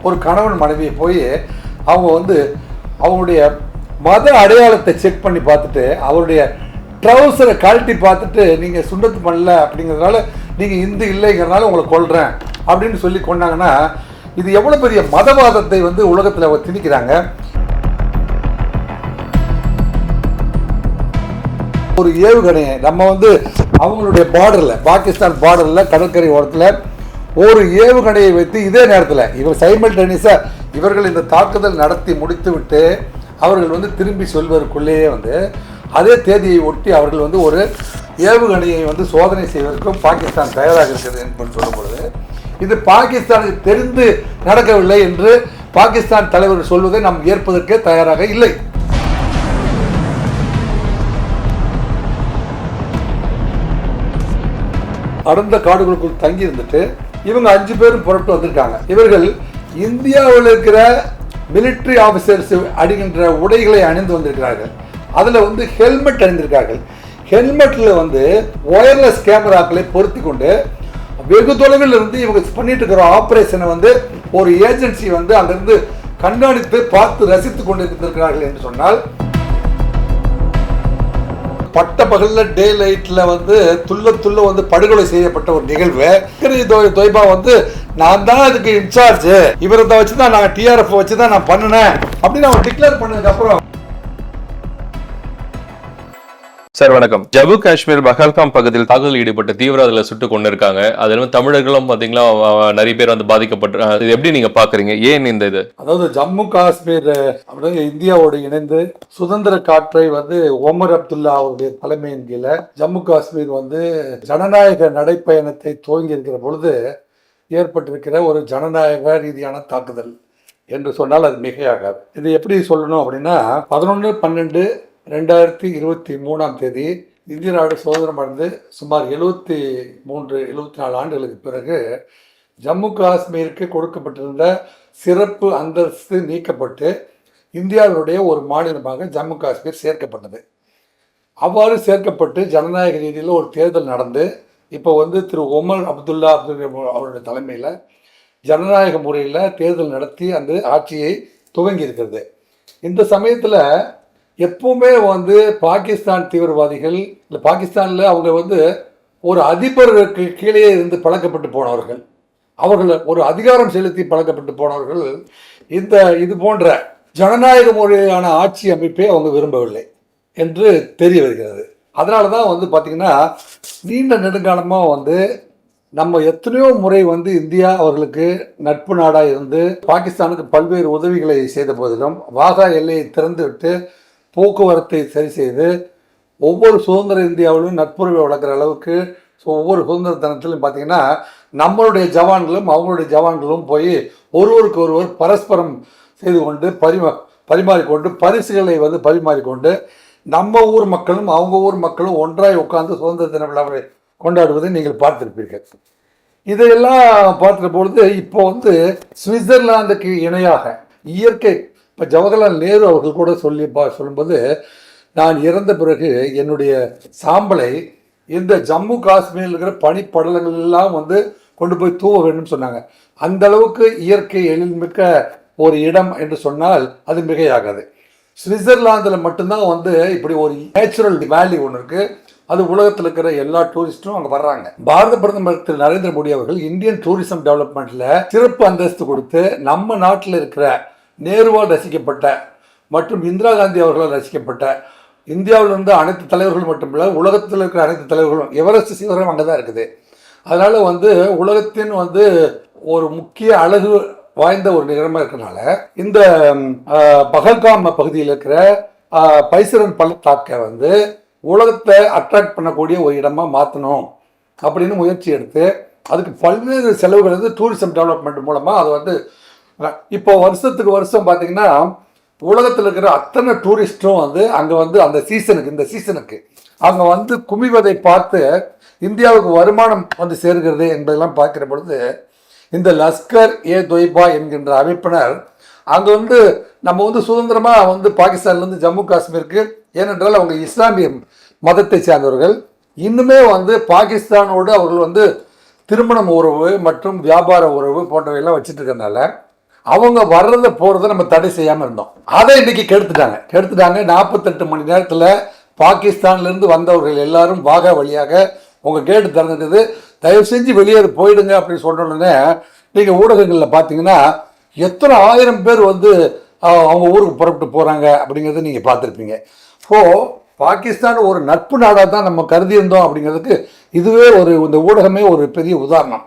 ஒரு கணவன் மனைவியை போய் அவங்க வந்து அவங்களுடைய மத அடையாளத்தை செக் பண்ணி பார்த்துட்டு அவருடைய ட்ரௌசரை கழட்டி பார்த்துட்டு நீங்கள் சுண்ணத்து பண்ணல அப்படிங்கிறதுனால நீங்கள் இந்து இல்லைங்கிறதுனால உங்களை கொல்றேன் அப்படின்னு சொல்லி கொண்டாங்கன்னா இது எவ்வளோ பெரிய மதவாதத்தை வந்து உலகத்தில் திணிக்கிறாங்க. ஒரு ஏவுகணையை நம்ம வந்து அவங்களுடைய பார்டரில், பாகிஸ்தான் பார்டரில் கடற்கரை ஓரத்தில் ஒரு ஏவுகணையை வைத்து இதே நேரத்தில் இவர் சைமல்டேனியஸாக இவர்கள் இந்த தாக்குதல் நடத்தி முடித்து விட்டு அவர்கள் வந்து திரும்பி சொல்வதற்குள்ளேயே வந்து அதே தேதியை ஒட்டி அவர்கள் வந்து ஒரு ஏவுகணையை வந்து சோதனை செய்வதற்கும் பாகிஸ்தான் தயாராக இருக்கிறது என்று சொல்லும்பொழுது இது பாகிஸ்தானுக்கு தெரிந்து நடக்கவில்லை என்று பாகிஸ்தான் தலைவர் சொல்வதை நாம் ஏற்பதற்கே தயாராக இல்லை. அடர்ந்த காடுகளுக்குள் தங்கி இருந்துட்டு இவங்க 5 பேரும் புறப்பட்டு வந்திருக்காங்க. இவர்கள் இந்தியாவில் இருக்கிற மிலிட்ரி ஆஃபீஸர்ஸ் அணிகின்ற உடைகளை அணிந்து வந்திருக்கிறார்கள். அதில் வந்து ஹெல்மெட் அணிந்திருக்கார்கள். ஹெல்மெட்டில் வந்து ஒயர்லெஸ் கேமராக்களை பொருத்தி கொண்டு வெகு தொலைவில் இருந்து இவங்க பண்ணிட்டு இருக்கிற ஆப்ரேஷனை வந்து ஒரு ஏஜென்சி வந்து அங்கிருந்து கண்காணித்து பார்த்து ரசித்து கொண்டு இருந்திருக்கிறார்கள் என்று சொன்னால், பட்ட பகலில் டே லைட்டில் வந்து துள்ள வந்து படுகொலை செய்யப்பட்ட ஒரு நிகழ்வு. தொய்பா வந்து நான் தான் அதுக்கு இன்சார்ஜ், இவரை தான் வச்சு தான் நான் டிஆர்எஃப் வச்சு தான் நான் பண்ணினேன் அப்படின்னு அவன் டிக்ளேர் பண்ணதுக்கு அப்புறம். சார் வணக்கம். ஜம்மு காஷ்மீர் பஹல்காம் பகுதியில் தாக்குதல் ஈடுபட்ட தீவிரவாதிகளை சுட்டு கொண்டு இருக்காங்க. அதுல தமிழர்களும் பாத்தீங்களா நிறைய பேர் வந்து பாதிக்கப்பட்டு, இது எப்படி நீங்க பாக்குறீங்க? ஏன் இந்த இது? அதாவது ஜம்மு காஷ்மீர் இந்தியாவோடு இணைந்து சுதந்திர காற்றை வந்து ஒமர் அப்துல்லா அவருடைய தலைமையின் கீழே ஜம்மு காஷ்மீர் வந்து ஜனநாயக நடைப்பயணத்தை துவங்கி இருக்கிற பொழுது ஏற்பட்டிருக்கிற ஒரு ஜனநாயக ரீதியான தாக்குதல் என்று சொன்னால் அது மிகையாகாது. இது எப்படி சொல்லணும் அப்படின்னா, 11/12/2023 இந்திய நாடு சுதந்திரம் அடைந்து சுமார் 74 ஆண்டுகளுக்கு பிறகு ஜம்மு காஷ்மீருக்கு கொடுக்கப்பட்டிருந்த சிறப்பு அந்தஸ்து நீக்கப்பட்டு இந்தியாவினுடைய ஒரு மாநிலமாக ஜம்மு காஷ்மீர் சேர்க்கப்பட்டது. அவ்வாறு சேர்க்கப்பட்டு ஜனநாயக ரீதியில் ஒரு தேர்தல் நடந்து இப்போ வந்து திரு ஒமர் அப்துல்லா அவருடைய தலைமையில் ஜனநாயக முறையில் தேர்தல் நடத்தி அந்த ஆட்சியை துவங்கி இருக்கிறது. இந்த சமயத்தில் எப்பவுமே வந்து பாகிஸ்தான் தீவிரவாதிகள் இல்லை, பாகிஸ்தானில் அவங்க வந்து ஒரு அதிபருக்கு கீழே இருந்து பழக்கப்பட்டு போனவர்கள், அவர்கள் ஒரு அதிகாரம் செலுத்தி பழக்கப்பட்டு போனவர்கள் இது போன்ற ஜனநாயக முறையான ஆட்சி அமைப்பை அவங்க விரும்பவில்லை என்று தெரிய வருகிறது. அதனால தான் வந்து பார்த்திங்கன்னா நீண்ட நெடுங்காலமாக வந்து நம்ம எத்தனையோ முறை வந்து இந்தியா அவர்களுக்கு நட்பு நாடாக இருந்து பாகிஸ்தானுக்கு பல்வேறு உதவிகளை செய்த போதிலும் வாகா எல்லையை திறந்து விட்டு போக்குவரத்தை சரி செய்து ஒவ்வொரு சுதந்திர இந்தியாவிலும் நட்புறவை வளர்க்குற அளவுக்கு ஒவ்வொரு சுதந்திர தினத்திலும் பார்த்திங்கன்னா நம்மளுடைய ஜவான்களும் அவங்களுடைய ஜவான்களும் போய் ஒருவருக்கு ஒருவர் பரஸ்பரம் செய்து கொண்டு பரிமாறிக்கொண்டு பரிசுகளை வந்து பரிமாறிக்கொண்டு நம்ம ஊர் மக்களும் அவங்க ஊர் மக்களும் ஒன்றாய் உட்கார்ந்து சுதந்திர தின விழாவை கொண்டாடுவதை நீங்கள் பார்த்திருப்பீர்கள். இதையெல்லாம் பார்க்கிற பொழுது இப்போ வந்து சுவிட்சர்லாந்துக்கு இணையாக இயற்கை, இப்போ ஜவஹர்லால் நேரு அவர்கள் கூட சொல்லும்போது, நான் இறந்த பிறகு என்னுடைய சாம்பலை இந்த ஜம்மு காஷ்மீரில் இருக்கிற பனிப்படலங்கள் எல்லாம் வந்து கொண்டு போய் தூவ வேண்டும் சொன்னாங்க. அந்த அளவுக்கு இயற்கை எழில்மிக்க ஒரு இடம் என்று சொன்னால் அது மிகையாகாது. சுவிட்சர்லாந்தில் மட்டும்தான் வந்து இப்படி ஒரு நேச்சுரல் வேலி ஒன்று இருக்குது. அது உலகத்தில் இருக்கிற எல்லா டூரிஸ்டும் அங்கே வர்றாங்க. பாரத பிரதமர் திரு நரேந்திர மோடி அவர்கள் இந்தியன் டூரிசம் டெவலப்மெண்ட்டில் சிறப்பு அந்தஸ்து கொடுத்து நம்ம நாட்டில் இருக்கிற நேருவால் ரசிக்கப்பட்ட மற்றும் இந்திரா காந்தி அவர்களால் ரசிக்கப்பட்ட இந்தியாவில் இருந்த அனைத்து தலைவர்கள் மட்டுமில்ல, உலகத்தில் இருக்கிற அனைத்து தலைவர்களும், எவரெஸ்ட் சிகரம் அங்கே தான் இருக்குது. அதனால் வந்து உலகத்தின் வந்து ஒரு முக்கிய அழகு வாய்ந்த ஒரு நிகரமாக இருக்கிறனால இந்த பஹல்காம் பகுதியில் இருக்கிற பைசரன் பள்ளத்தாக்கை வந்து உலகத்தை அட்ராக்ட் பண்ணக்கூடிய ஒரு இடமா மாற்றணும் அப்படின்னு முயற்சி எடுத்து அதுக்கு பல்வேறு செலவுகள் வந்து டூரிசம் டெவலப்மெண்ட் மூலமாக அது வந்து இப்போ வருஷத்துக்கு வருஷம் பார்த்திங்கன்னா உலகத்தில் இருக்கிற அத்தனை டூரிஸ்ட்டும் வந்து அங்கே வந்து அந்த இந்த சீசனுக்கு அவங்க வந்து குமிவதை பார்த்து இந்தியாவுக்கு வருமானம் வந்து சேர்கிறது என்பதெல்லாம் பார்க்குற பொழுது இந்த லஷ்கர் ஏ தொய்பா என்கின்ற அமைப்பினர் அங்கே வந்து நம்ம வந்து சுதந்திரமாக வந்து பாகிஸ்தான்லேருந்து ஜம்மு காஷ்மீருக்கு, ஏனென்றால் அவங்க இஸ்லாமிய மதத்தை சேர்ந்தவர்கள், இன்னுமே வந்து பாகிஸ்தானோடு அவர்கள் வந்து திருமணம் உறவு மற்றும் வியாபார உறவு போன்றவையெல்லாம் வச்சுட்டு இருக்கிறதுனால அவங்க வர்றதை போகிறத நம்ம தடை செய்யாமல் இருந்தோம். அதை இன்னைக்கு கெடுத்துட்டாங்க. 48 மணி நேரத்தில் பாகிஸ்தான்லேருந்து வந்தவர்கள் எல்லாரும் வாகா வழியாக உங்கள் கேட்டு திறந்துட்டது, தயவு செஞ்சு வெளியேறு போயிடுங்க அப்படின்னு சொன்ன உடனே நீங்கள் ஊடகங்களில் பார்த்தீங்கன்னா எத்தனை ஆயிரம் பேர் வந்து அவங்க ஊருக்கு புறப்பட்டு போகிறாங்க அப்படிங்கிறத நீங்கள் பார்த்துருப்பீங்க. ஸோ பாகிஸ்தான் ஒரு நட்பு நாடாக தான் நம்ம கருதி இருந்தோம் அப்படிங்கிறதுக்கு இதுவே இந்த ஊடகமே ஒரு பெரிய உதாரணம்.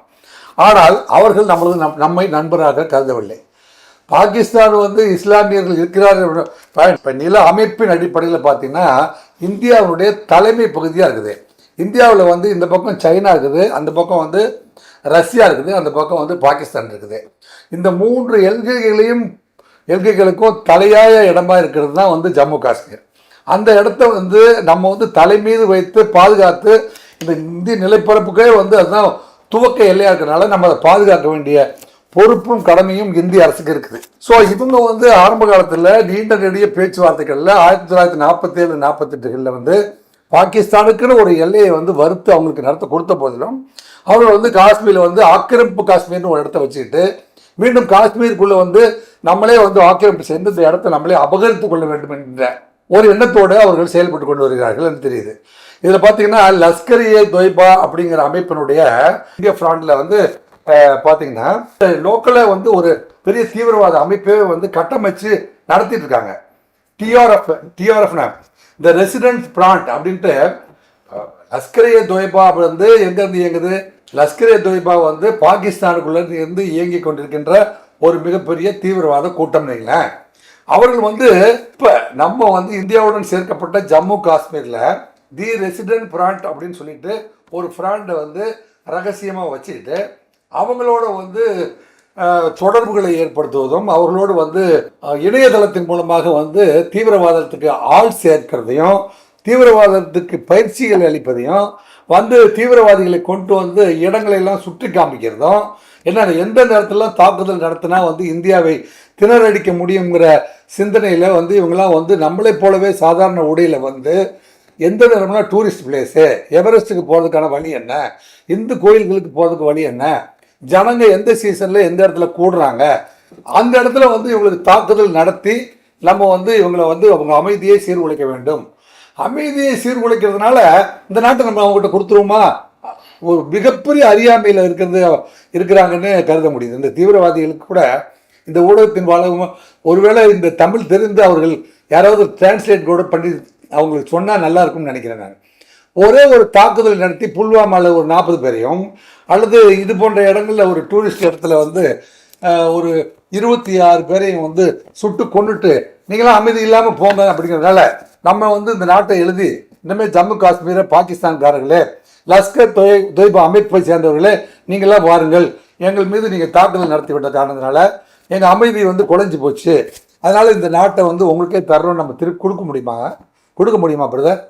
ஆனால் அவர்கள் நம்மை நண்பராக கருதவில்லை. பாகிஸ்தான் வந்து இஸ்லாமியர்கள் இருக்கிறார்கள். இப்போ நில அமைப்பின் அடிப்படையில் பார்த்தீங்கன்னா இந்தியாவுடைய தலைமை பகுதியாக இருக்குது. இந்தியாவில் வந்து இந்த பக்கம் சைனா இருக்குது, அந்த பக்கம் வந்து ரஷ்யா இருக்குது, அந்த பக்கம் வந்து பாகிஸ்தான் இருக்குது. இந்த 3 எல்கைகளுக்கும் தலையாய இடமா இருக்கிறது தான் வந்து ஜம்மு காஷ்மீர். அந்த இடத்த வந்து நம்ம வந்து தலை மீது வைத்து பாதுகாத்து இந்த இந்திய நிலப்பரப்புக்கே வந்து அதுதான் துவக்க எல்லையாக இருக்கிறதுனால நம்ம அதை பாதுகாக்க வேண்டிய பொறுப்பும் கடமையும் இந்திய அரசுக்கு இருக்குது. ஸோ இவங்க வந்து ஆரம்ப காலத்தில் நீண்ட நெடிய பேச்சுவார்த்தைகளில் 1947, 48களில் வந்து பாகிஸ்தானுக்குன்னு ஒரு எல்லையை வந்து வறுத்து அவங்களுக்கு நடத்த கொடுத்த போதிலும் அவங்க வந்து காஷ்மீரில் வந்து ஆக்கிரமிப்பு காஷ்மீர்னு ஒரு இடத்த வச்சுக்கிட்டு மீண்டும் காஷ்மீருக்குள்ளே வந்து நம்மளே வந்து ஆக்கிரமிப்பு செய்து இந்த இடத்தை நம்மளே அபகரித்து கொள்ள வேண்டும் என்ற ஒரு எண்ணத்தோடு அவர்கள் செயல்பட்டு கொண்டு வருகிறார்கள் என்று தெரியுது. இதில் பார்த்தீங்கன்னா லஷ்கர்-இ-தொய்பா அப்படிங்கிற அமைப்பினுடைய இந்திய ஃப்ராண்டில் வந்து பார்த்தீங்கன்னா லோக்கலில் வந்து ஒரு பெரிய தீவிரவாத அமைப்பே வந்து கட்டமைச்சு நடத்திட்டு இருக்காங்க. டிஆர்எஃப் இந்த ரெசிடென்ட் பிராண்ட் அப்படின்ட்டு லஷ்கர்-இ-தொய்பா வந்து எங்கேருந்து இயங்குது? லஷ்கர்-இ-தொய்பா வந்து பாகிஸ்தானுக்குள்ள இருந்து இயங்கி கொண்டிருக்கின்ற ஒரு மிகப்பெரிய தீவிரவாத கூட்டம். இல்லைங்களேன், அவர்கள் வந்து இப்போ நம்ம வந்து இந்தியாவுடன் சேர்க்கப்பட்ட ஜம்மு காஷ்மீரில் தி ரெசிடென்ட் ஃப்ராண்ட் அப்படின்னு சொல்லிட்டு ஒரு ஃப்ராண்டை வந்து ரகசியமாக வச்சுக்கிட்டு அவங்களோட வந்து தொடர்புகளை ஏற்படுத்துவதும் அவர்களோடு வந்து இணையதளத்தின் மூலமாக வந்து தீவிரவாதத்துக்கு ஆள் சேர்க்கிறதையும் தீவிரவாதத்துக்கு பயிற்சிகள் அளிப்பதையும் வந்து தீவிரவாதிகளை கொண்டு வந்து இடங்களெல்லாம் சுற்றி காமிக்கிறதும் என்ன எந்த நேரத்திலாம் தாக்குதல் நடத்தினா வந்து இந்தியாவை திணறடிக்க முடியுங்கிற சிந்தனையில் வந்து இவங்கெல்லாம் வந்து நம்மளை போலவே சாதாரண உடையில் வந்து எந்த நேரம்னா டூரிஸ்ட் பிளேஸு, எவரெஸ்ட்டுக்கு போகிறதுக்கான வழி என்ன, இந்து கோயில்களுக்கு போகிறதுக்கு வழி என்ன, ஜனங்க எந்த சீசனில் எந்த இடத்துல கூடுறாங்க, அந்த இடத்துல வந்து இவங்களுக்கு தாக்குதல் நடத்தி நம்ம வந்து இவங்களை வந்து அவங்க அமைதியை சீர்குலைக்க வேண்டும். அமைதியை சீர்குலைக்கிறதுனால இந்த நாட்டை நம்ம அவங்ககிட்ட கொடுத்துருவோமா? ஒரு மிகப்பெரிய அறியாமையில் இருக்கிறாங்கன்னு கருத முடியுது. இந்த தீவிரவாதிகளுக்கு கூட இந்த ஊடகத்தின் வாழவும் ஒருவேளை இந்த தமிழ் தெரிந்து அவர்கள் யாராவது டிரான்ஸ்லேட் கூட பண்ணி அவங்களுக்கு சொன்னால் நல்லா இருக்கும்னு நினைக்கிறேன். நான் ஒரே ஒரு தாக்குதல் நடத்தி புல்வாமாவில் ஒரு 40 பேரையும் அல்லது இது போன்ற இடங்களில் ஒரு டூரிஸ்ட் இடத்துல வந்து ஒரு 26 பேரையும் வந்து சுட்டு கொண்டுட்டு நீங்களாம் அமைதி இல்லாமல் போங்க அப்படிங்கிறதுனால நம்ம வந்து இந்த நாட்டை எழுதி இனிமேல் ஜம்மு காஷ்மீரை பாகிஸ்தான்காரர்களே, லஷ்கர்-தொய்பா அமைப்பை சேர்ந்தவர்களே நீங்களாம் வாருங்கள், எங்கள் மீது நீங்கள் தாக்குதல் நடத்தி விட்ட காரணத்தினால எங்கள் அமைதி வந்து குறைஞ்சி போச்சு, அதனால் இந்த நாட்டை வந்து உங்களுக்கே தர்றோம் நம்ம திருப்பி கொடுக்க முடியுமா பிரதர்?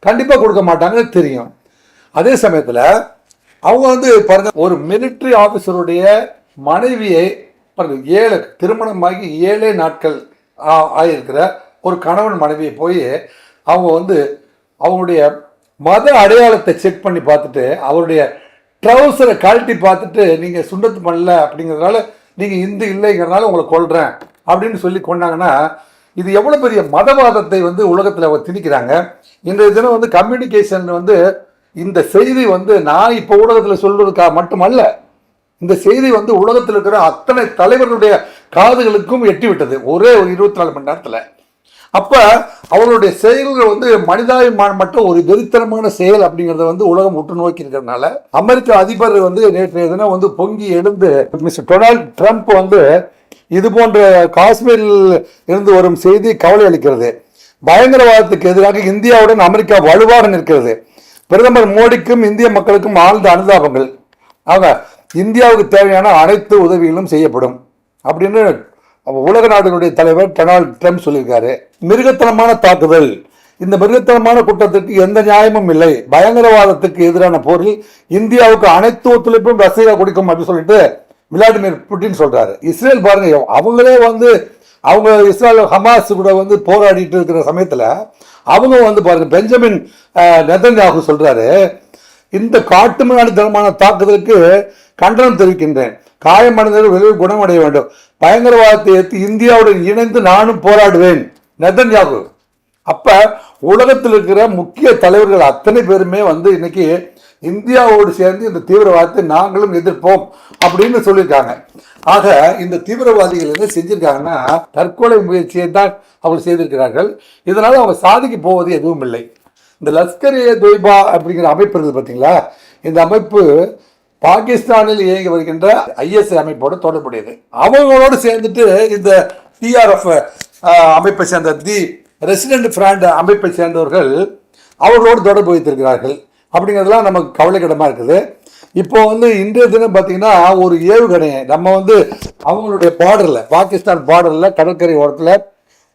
கண்டிப்பாக கொடுக்க மாட்டாங்கன்னு தெரியும். அதே சமயத்தில் அவங்க வந்து பாருங்க, ஒரு மிலிட்ரி ஆஃபீஸருடைய மனைவியை பாருங்க, திருமணமாகி 7 நாட்கள் ஆகியிருக்கிற ஒரு கணவன் மனைவியை போய் அவங்க வந்து அவங்களுடைய மத அடையாளத்தை செக் பண்ணி பார்த்துட்டு அவருடைய ட்ரௌசரை கழட்டி பார்த்துட்டு நீங்கள் சுண்ணத்து பண்ணல அப்படிங்கிறதுனால நீங்கள் இந்து இல்லைங்கிறதுனால உங்களை கொல்றேன் அப்படின்னு சொல்லி கொண்டாங்கன்னா இது எவ்வளோ பெரிய மதவாதத்தை வந்து உலகத்தில் திணிக்கிறாங்க. இன்றைய தினம் வந்து கம்யூனிகேஷன் வந்து இந்த செய்தி வந்து நான் இப்போ ஊடகத்தில் சொல்வதற்காக மட்டுமல்ல, இந்த செய்தி வந்து உலகத்தில் இருக்கிற அத்தனை தலைவர்களுடைய காதுகளுக்கும் எட்டிவிட்டது ஒரே ஒரு 24 மணி நேரத்தில். அப்போ அவர்களுடைய செயல்கள் வந்து மனிதாபிமானம் மட்டும் ஒரு வெறித்தனமான செயல் அப்படிங்கிறத வந்து உலகம் உற்று நோக்கி இருக்கிறதுனால அமெரிக்க அதிபர் வந்து நேற்றைய தினம் வந்து பொங்கி எழுந்து மிஸ்டர் டொனால்ட் ட்ரம்ப் வந்து இது போன்ற காஷ்மீரில் இருந்து வரும் செய்தி கவலை அளிக்கிறது. பயங்கரவாதத்துக்கு எதிராக இந்தியாவுடன் அமெரிக்கா வலுவாக நிற்கிறது. பிரதமர் மோடிக்கும் இந்திய மக்களுக்கும் ஆழ்ந்த அனுதாபங்கள். ஆக இந்தியாவுக்கு தேவையான அனைத்து உதவிகளும் செய்யப்படும் அப்படின்னு உலக நாடுகளுடைய தலைவர் டொனால்ட் ட்ரம்ப் சொல்லியிருக்காரு. மிருகத்தனமான தாக்குதல், இந்த மிருகத்தனமான குற்றத்திற்கு எந்த நியாயமும் இல்லை. பயங்கரவாதத்துக்கு எதிரான போரில் இந்தியாவுக்கு அனைத்து ஒத்துழைப்பும் ரஷ்யா கொடுக்கும் அப்படின்னு சொல்லிட்டு விளாடிமிர் புட்டின் சொல்றாரு. இஸ்ரேல் பாருங்க, அவங்களே வந்து அவங்க இஸ்ரேல் ஹமாஸ் கூட வந்து போராடிட்டு இருக்கிற சமயத்தில் அவங்க வந்து பாருங்க பெஞ்சமின் நெதன்யாகு சொல்றாரு, இந்த காட்டுமிராண்டித்தனமான தாக்குதலுக்கு கண்டனம் தெரிவிக்கின்றேன். காயமடைந்தவர்கள் விரைவில் குணமடைய வேண்டும். பயங்கரவாதத்தை ஏற்று இந்தியாவுடன் இணைந்து நானும் போராடுவேன் நெதன்யாகு. அப்ப உலகத்தில் இருக்கிற முக்கிய தலைவர்கள் அத்தனை பேருமே வந்து இன்னைக்கு இந்தியாவோடு சேர்ந்து இந்த தீவிரவாதத்தை நாங்களும் எதிர்ப்போம் அப்படின்னு சொல்லியிருக்காங்க. ஆக இந்த தீவிரவாதிகள் என்ன செஞ்சிருக்காங்கன்னா தற்கொலை முயற்சியை தான் அவர்கள் செய்திருக்கிறார்கள். இதனால அவங்க சாதிக்க போவது எதுவும் இல்லை. இந்த லஷ்கர்-இ-தொய்பா அப்படிங்கிற அமைப்பு இருக்குது பார்த்தீங்களா, இந்த அமைப்பு பாகிஸ்தானில் இயங்கி வருகின்ற ISI அமைப்போடு தொடர்புடையது. அவங்களோடு சேர்ந்துட்டு இந்த TRF அமைப்பை சேர்ந்த தி ரெசிடென்ட் ஃப்ரண்ட் அமைப்பை சேர்ந்தவர்கள் அவர்களோடு தொடர்பு வைத்திருக்கிறார்கள். அப்படிங்கிறதுலாம் நமக்கு கவலைக்கிடமாக இருக்குது. இப்போ வந்து இன்றைய தினம் பார்த்தீங்கன்னா ஒரு ஏவுகணையை நம்ம வந்து அவங்களுடைய பார்டரில், பாகிஸ்தான் பார்டரில் கடற்கரை ஓரத்தில்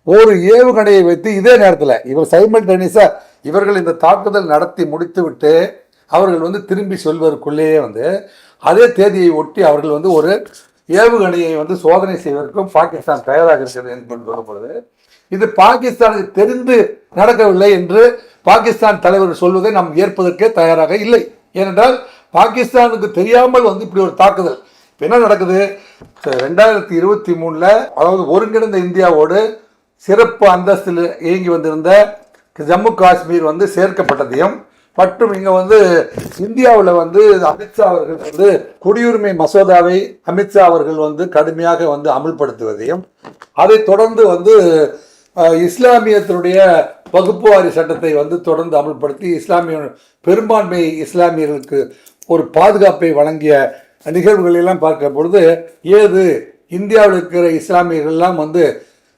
ஒரு ஏவுகணையை வைத்து இதே நேரத்தில் இவர் சைமல்டேனியஸாக இவர்கள் இந்த தாக்குதல் நடத்தி முடித்து விட்டு அவர்கள் வந்து திரும்பி சொல்வதற்குள்ளேயே வந்து அதே தேதியை ஒட்டி அவர்கள் வந்து ஒரு ஏவுகணையை வந்து சோதனை செய்வதற்கும் பாகிஸ்தான் தயாராக இருக்கிறது என்று சொல்லப்படுது. இது பாகிஸ்தானுக்கு தெரிந்து நடக்கவில்லை என்று பாகிஸ்தான் தலைவர் சொல்வதை நாம் ஏற்பதற்கே தயாராக இல்லை. ஏனென்றால் பாகிஸ்தானுக்கு தெரியாமல் வந்து இப்படி ஒரு தாக்குதல் என்ன நடக்குது. 2023 அதாவது ஒருங்கிணைந்த இந்தியாவோடு சிறப்பு அந்தஸ்தில் இயங்கி வந்திருந்த ஜம்மு காஷ்மீர் வந்து சேர்க்கப்பட்டதையும் மற்றும் இங்கே வந்து இந்தியாவில் வந்து அமித்ஷா அவர்கள் வந்து குடியுரிமை மசோதாவை அமித்ஷா அவர்கள் வந்து கடுமையாக வந்து அமல்படுத்துவதையும் அதை தொடர்ந்து வந்து இஸ்லாமியத்தினுடைய வகுப்புவாரி சட்டத்தை வந்து தொடர்ந்து அமல்படுத்தி இஸ்லாமிய பெரும்பான்மை இஸ்லாமியர்களுக்கு ஒரு பாதுகாப்பை வழங்கிய நிகழ்வுகளெல்லாம் பார்க்கும் பொழுது ஏது இந்தியாவில் இருக்கிற இஸ்லாமியர்கள்லாம் வந்து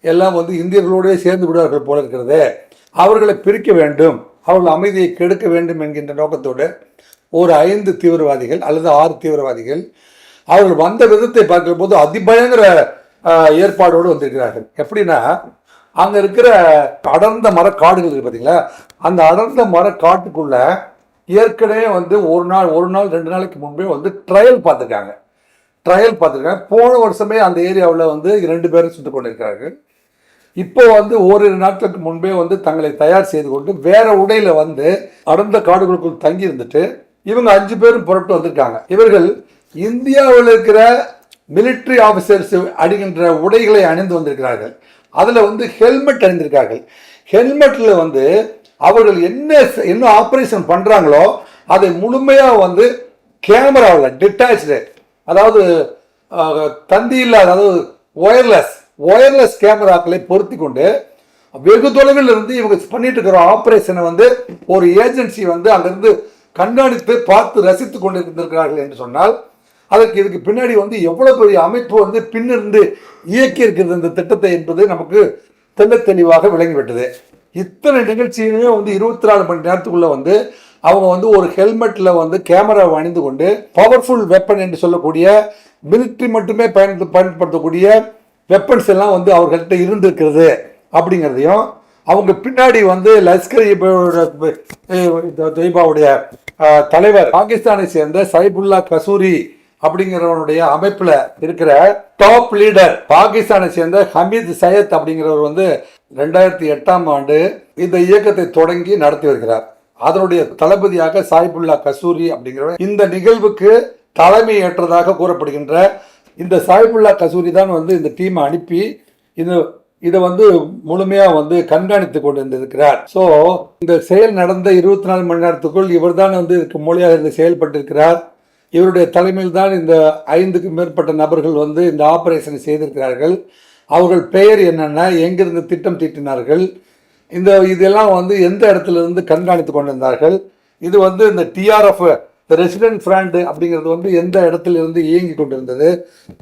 எல்லாம் வந்து இந்தியர்களோடே சேர்ந்து விடுவார்கள் போல இருக்கிறது, அவர்களை பிரிக்க வேண்டும், அவர்கள் அமைதியை கெடுக்க வேண்டும் என்கின்ற நோக்கத்தோடு ஒரு 5 தீவிரவாதிகள் அல்லது 6 தீவிரவாதிகள் அவர்கள் வந்த விதத்தை பார்க்கும்போது அதிபயங்கர ஏற்பாடோடு வந்திருக்கிறார்கள். எப்படின்னா அங்கே இருக்கிற அடர்ந்த மரக்காடுகள் இருக்கு பார்த்தீங்களா, அந்த அடர்ந்த மரக்காட்டுக்குள்ள ஏற்கனவே வந்து ஒரு நாள் 2 நாளைக்கு முன்பே வந்து ட்ரையல் பார்த்துருக்காங்க. போன வருஷமே அந்த ஏரியாவில் வந்து 2 பேரும் சுட்டு கொண்டிருக்கிறார்கள். இப்போ வந்து ஓரிரு நாட்களுக்கு முன்பே வந்து தங்களை தயார் செய்து கொண்டு வேற உடையில வந்து அடர்ந்த காடுகளுக்குள் தங்கி இருந்துட்டு இவங்க 5 பேரும் புறப்பட்டு வந்திருக்காங்க. இவர்கள் இந்தியாவில் இருக்கிற மிலிட்ரி ஆஃபீஸர்ஸ் அணிகின்ற உடைகளை அணிந்து வந்திருக்கிறார்கள். அதில் வந்து ஹெல்மெட் அணிந்திருக்கார்கள். ஹெல்மெட்டில் வந்து அவர்கள் என்ன ஆப்ரேஷன் பண்ணுறாங்களோ அதை முழுமையாக வந்து கேமராவில் டிட்டாச்சு, அதாவது தந்தி இல்லாத, அதாவது ஒயர்லெஸ் கேமராக்களை பொருத்தி கொண்டு வெகு தொலைவில் இருந்து இவங்க பண்ணிட்டு இருக்கிற ஆப்ரேஷனை வந்து ஒரு ஏஜென்சி வந்து அங்கிருந்து கண்காணித்து பார்த்து ரசித்து கொண்டிருக்கிறார்கள் என்று சொன்னால் அதற்கு இதுக்கு பின்னாடி வந்து எவ்வளவு பெரிய அமைப்பு வந்து பின்னிருந்து இயக்கி இருக்கிறது இந்த திட்டத்தை என்பது நமக்கு தெளிவாக விளங்கிவிட்டது. இத்தனை நிகழ்ச்சியுமே வந்து 24 மணி நேரத்துக்குள்ள வந்து அவங்க வந்து ஒரு ஹெல்மெட்ல வந்து கேமராவை அணிந்து கொண்டு பவர்ஃபுல் வெப்பன் என்று சொல்லக்கூடிய மிலிட்ரி மட்டுமே பயன்படுத்தக்கூடிய வெப்பன்ஸ் எல்லாம் வந்து அவர்கள்ட்ட இருந்திருக்கிறது அப்படிங்கிறதையும் அவங்க பின்னாடி வந்து லஷ்கர்-இ-தொய்பாவுடைய தலைவர் பாகிஸ்தானை சேர்ந்த சைபுல்லா கசூரி அப்படிங்கிறவனுடைய அமைப்புல இருக்கிற டாப் லீடர் பாகிஸ்தானை சேர்ந்த ஹமீத் சையத் அப்படிங்கிறவர் வந்து 2008ஆம் ஆண்டு இந்த இயக்கத்தை தொடங்கி நடத்தி வருகிறார். அதனுடைய தளபதியாக சாய்புல்லா கசூரி அப்படிங்கிறவர் இந்த நிகழ்வுக்கு தலைமை ஏற்றதாக கூறப்படுகின்ற இந்த சாய்புல்லா கசூரி தான் வந்து இந்த டீமை அனுப்பி இதை வந்து முழுமையா வந்து கண்காணித்து கொண்டிருந்திருக்கிறார். ஸோ இந்த செயல் நடந்த 24 மணி நேரத்துக்குள் இவர் தான் வந்து இதுக்கு மூலையாக இருந்து செயல்பட்டிருக்கிறார். இவருடைய தலைமையில் தான் இந்த 5க்கும் மேற்பட்ட நபர்கள் வந்து இந்த ஆபரேஷனை செய்திருக்கிறார்கள். அவர்கள் பெயர் என்னென்ன, எங்கிருந்து திட்டம் தீட்டினார்கள், இதெல்லாம் வந்து எந்த இடத்துல இருந்து கண்காணித்து கொண்டிருந்தார்கள், இது வந்து இந்த TRF ரெசிடென்ட் ஃப்ரண்ட் அப்படிங்கிறது வந்து எந்த இடத்துல இருந்து இயங்கி கொண்டிருந்தது,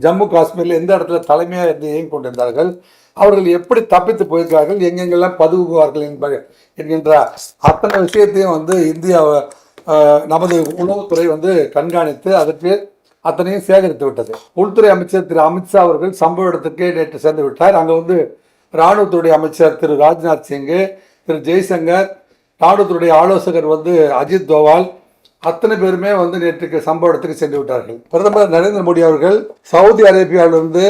ஜம்மு காஷ்மீரில் எந்த இடத்துல தலைமையாக இருந்து இயங்கி கொண்டிருந்தார்கள், அவர்கள் எப்படி தப்பித்து போயிருக்கிறார்கள், எங்கெங்கெல்லாம் பதுங்குவார்கள் என்கின்ற அத்தனை விஷயத்தையும் வந்து இந்தியாவை நமது உளவுத்துறை வந்து கண்காணித்து அதற்கு அத்தனையும் சேகரித்து விட்டது. உள்துறை அமைச்சர் திரு அமித்ஷா அவர்கள் சம்பவ இடத்துக்கு நேற்று சென்று விட்டார். அங்கே வந்து இராணுவத்துறை அமைச்சர் திரு ராஜ்நாத் சிங்கு, திரு ஜெய்சங்கர், இராணுவத்துடைய ஆலோசகர் வந்து அஜித் தோவால் அத்தனை பேருமே வந்து நேற்றுக்கு சம்பவ இடத்துக்கு சென்று விட்டார்கள். பிரதமர் நரேந்திர மோடி அவர்கள் சவுதி அரேபியாவிலிருந்து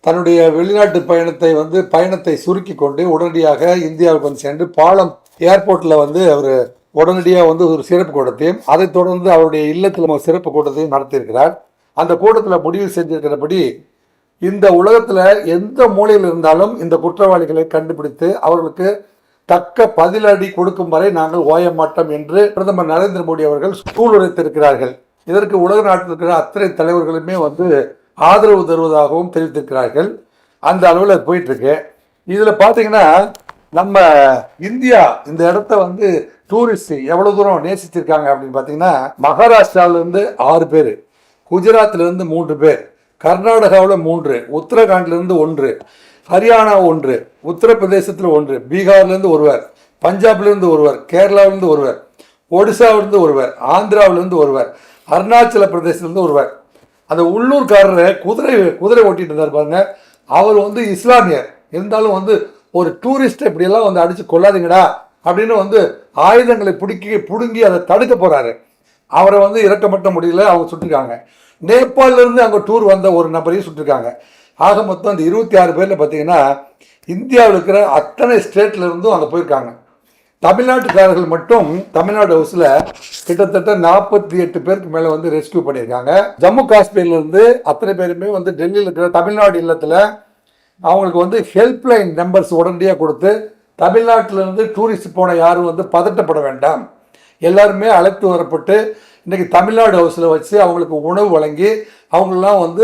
தன்னுடைய வெளிநாட்டு பயணத்தை சுருக்கி கொண்டு உடனடியாக இந்தியாவுக்கு வந்து சென்று பாலம் ஏர்போர்ட்டில் வந்து அவர் உடனடியாக வந்து ஒரு சிறப்பு கூட்டத்தையும் அதைத் தொடர்ந்து அவருடைய இல்லத்தில் சிறப்பு கூட்டத்தையும் நடத்தியிருக்கிறார். அந்த கூட்டத்தில் முடிவு செஞ்சிருக்கிறபடி இந்த உலகத்தில் எந்த மூலையில் இருந்தாலும் இந்த குற்றவாளிகளை கண்டுபிடித்து அவர்களுக்கு தக்க பதிலடி கொடுக்கும் வரை நாங்கள் ஓய மாட்டோம் என்று பிரதமர் நரேந்திர மோடி அவர்கள் சூளுரைத்திருக்கிறார்கள். இதற்கு உலக நாட்டில் இருக்கிற அத்தனை தலைவர்களுமே ஆதரவு தருவதாகவும் தெரிவித்திருக்கிறார்கள். அந்த அளவில் போயிட்டு இருக்கு. இதில் பார்த்தீங்கன்னா நம்ம இந்தியா இந்த இடத்த டூரிஸ்ட் எவ்வளவு தூரம் நேசிச்சிருக்காங்க அப்படின்னு பார்த்தீங்கன்னா, மகாராஷ்டிராவிலேருந்து 6 பேர், குஜராத்லேருந்து 3 பேர், கர்நாடகாவில் 3, உத்தரகாண்ட்லேருந்து 1, ஹரியானா 1, உத்தரப்பிரதேசத்தில் 1, பீகார்லேருந்து ஒருவர், பஞ்சாப்லேருந்து ஒருவர், கேரளாவிலேருந்து ஒருவர், ஒடிசாவிலிருந்து ஒருவர், ஆந்திராவிலிருந்து ஒருவர், அருணாச்சல பிரதேசத்திலிருந்து ஒருவர். அந்த உள்ளூர்காரரை குதிரை ஓட்டிட்டு இருந்தார் பாருங்க. அவர் இஸ்லாமியர் இருந்தாலும் ஒரு டூரிஸ்ட் இப்படியெல்லாம் அடிச்சு கொள்ளாதீங்கடா அப்படின்னு ஆயுதங்களை புடுங்கி அதை தடுக்க போறாரு. அவரை இறக்க மட்டும் முடியல, அவங்க சுட்டிருக்காங்க. நேபாளில இருந்து அங்கே டூர் வந்த ஒரு நபரையும் சுட்டிருக்காங்க. ஆக மொத்தம் அந்த 26 பேர்ல பார்த்தீங்கன்னா இந்தியாவில் இருக்கிற அத்தனை ஸ்டேட்ல இருந்தும் அங்கே போயிருக்காங்க. தமிழ்நாட்டுக்காரர்கள் மட்டும் தமிழ்நாடு ஹவுஸ்ல கிட்டத்தட்ட 48 பேருக்கு மேல ரெஸ்கியூ பண்ணியிருக்காங்க. ஜம்மு காஷ்மீர்ல இருந்து அத்தனை பேருமே டெல்லியில் இருக்கிற தமிழ்நாடு இல்லத்துல அவங்களுக்கு ஹெல்ப்லைன் நம்பர்ஸ் உடனடியாக கொடுத்து, தமிழ்நாட்டில இருந்து டூரிஸ்ட் போன யாரும் பதட்டப்பட வேண்டாம், எல்லாருமே அழைத்து வரப்பட்டு இன்னைக்கு தமிழ்நாடு ஹவுஸ்ல வச்சு அவங்களுக்கு உணவு வழங்கி அவங்களெல்லாம்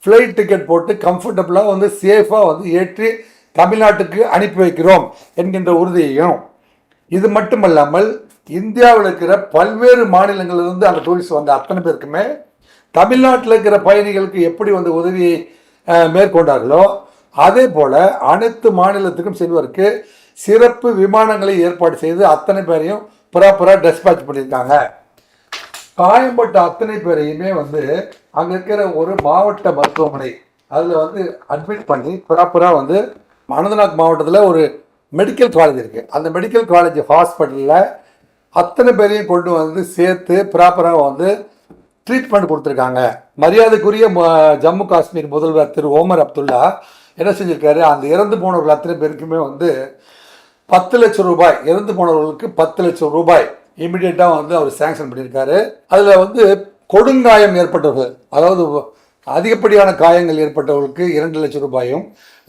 ஃப்ளைட் டிக்கெட் போட்டு கம்ஃபர்டபுளாக சேஃபாக ஏற்றி தமிழ்நாட்டுக்கு அனுப்பி வைக்கிறோம் என்கின்ற உறுதியையும், இது மட்டுமல்லாமல் இந்தியாவில் இருக்கிற பல்வேறு மாநிலங்களிலிருந்து அந்த டூரிஸ்ட் வந்த அத்தனை பேருக்குமே தமிழ்நாட்டில் இருக்கிற பயணிகளுக்கு எப்படி உதவியை மேற்கொண்டார்களோ அதே போல அனைத்து மாநிலத்துக்கும் செல்வதற்கு சிறப்பு விமானங்களை ஏற்பாடு செய்து அத்தனை பேரையும் ப்ராப்பராக டிஸ்பேட்ச் பண்ணியிருக்காங்க. காயம்பட்ட அத்தனை பேரையுமே அங்கே இருக்கிற ஒரு மாவட்ட மருத்துவமனை அதில் அட்மிட் பண்ணி ப்ராப்பராக அனந்தநாக் மாவட்டத்தில் ஒரு மெடிக்கல் காலேஜ் இருக்குது. அந்த மெடிக்கல் காலேஜ் ஹாஸ்பிட்டலில் அத்தனை பேரையும் கொண்டு சேர்த்து ப்ராப்பராக ட்ரீட்மெண்ட் கொடுத்துருக்காங்க. மரியாதைக்குரிய ஜம்மு காஷ்மீர் முதல்வர் திரு ஓமர் அப்துல்லா என்ன செஞ்சிருக்காரு, அந்த இறந்து போனவர்கள் அத்தனை பேருக்குமே 10 லட்சம் ரூபாய், இறந்து போனவர்களுக்கு 10 லட்சம் ரூபாய் இமிடியேட்டாக அவர் சேங்ஷன் பண்ணியிருக்காரு. அதில் கொடுங்காயம் ஏற்பட்டவர்கள், அதாவது அதிகப்படியான காயங்கள் ஏற்பட்டவர்களுக்கு 2 லட்சம் ரூபாயும்,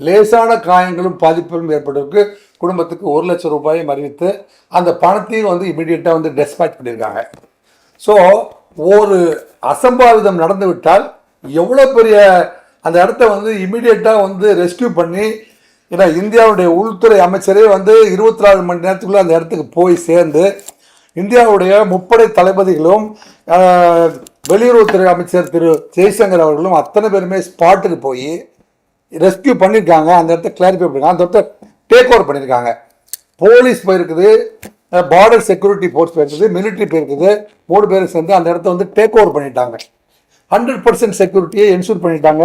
லேசான காயங்களும் பாதிப்புகளும் ஏற்பட்டவருக்கு குடும்பத்துக்கு 1 லட்சம் ரூபாயும் அறிவித்து அந்த பணத்தையும் இமிடியேட்டாக டிஸ்பேட்ச் பண்ணியிருக்காங்க. ஸோ ஒரு அசம்பாவிதம் நடந்து விட்டால் எவ்வளோ பெரிய அந்த இடத்த இமிடியேட்டாக ரெஸ்கியூ பண்ணி, ஏன்னா இந்தியாவுடைய உள்துறை அமைச்சரே 24 மணி நேரத்துக்குள்ளே அந்த இடத்துக்கு போய் சேர்ந்து இந்தியாவுடைய முப்படை தளபதிகளும் வெளியுறவுத்துறை அமைச்சர் திரு ஜெய்சங்கர் அவர்களும் அத்தனை பேருமே ஸ்பாட்டுக்கு போய் ரெஸ்கியூ பண்ணியிருக்காங்க. அந்த இடத்த கிளாரிஃபை பண்ணிருக்காங்க, அந்த இடத்த டேக் ஓவர் பண்ணியிருக்காங்க. போலீஸ் போயிருக்குது, பார்டர் செக்யூரிட்டி ஃபோர்ஸ் போயிருக்குது, மிலிட்ரி போயிருக்குது, 3 பேரும் சேர்ந்து அந்த இடத்த டேக் ஓவர் பண்ணிட்டாங்க. 100% செக்யூரிட்டியை என்ஷூர் பண்ணிட்டாங்க.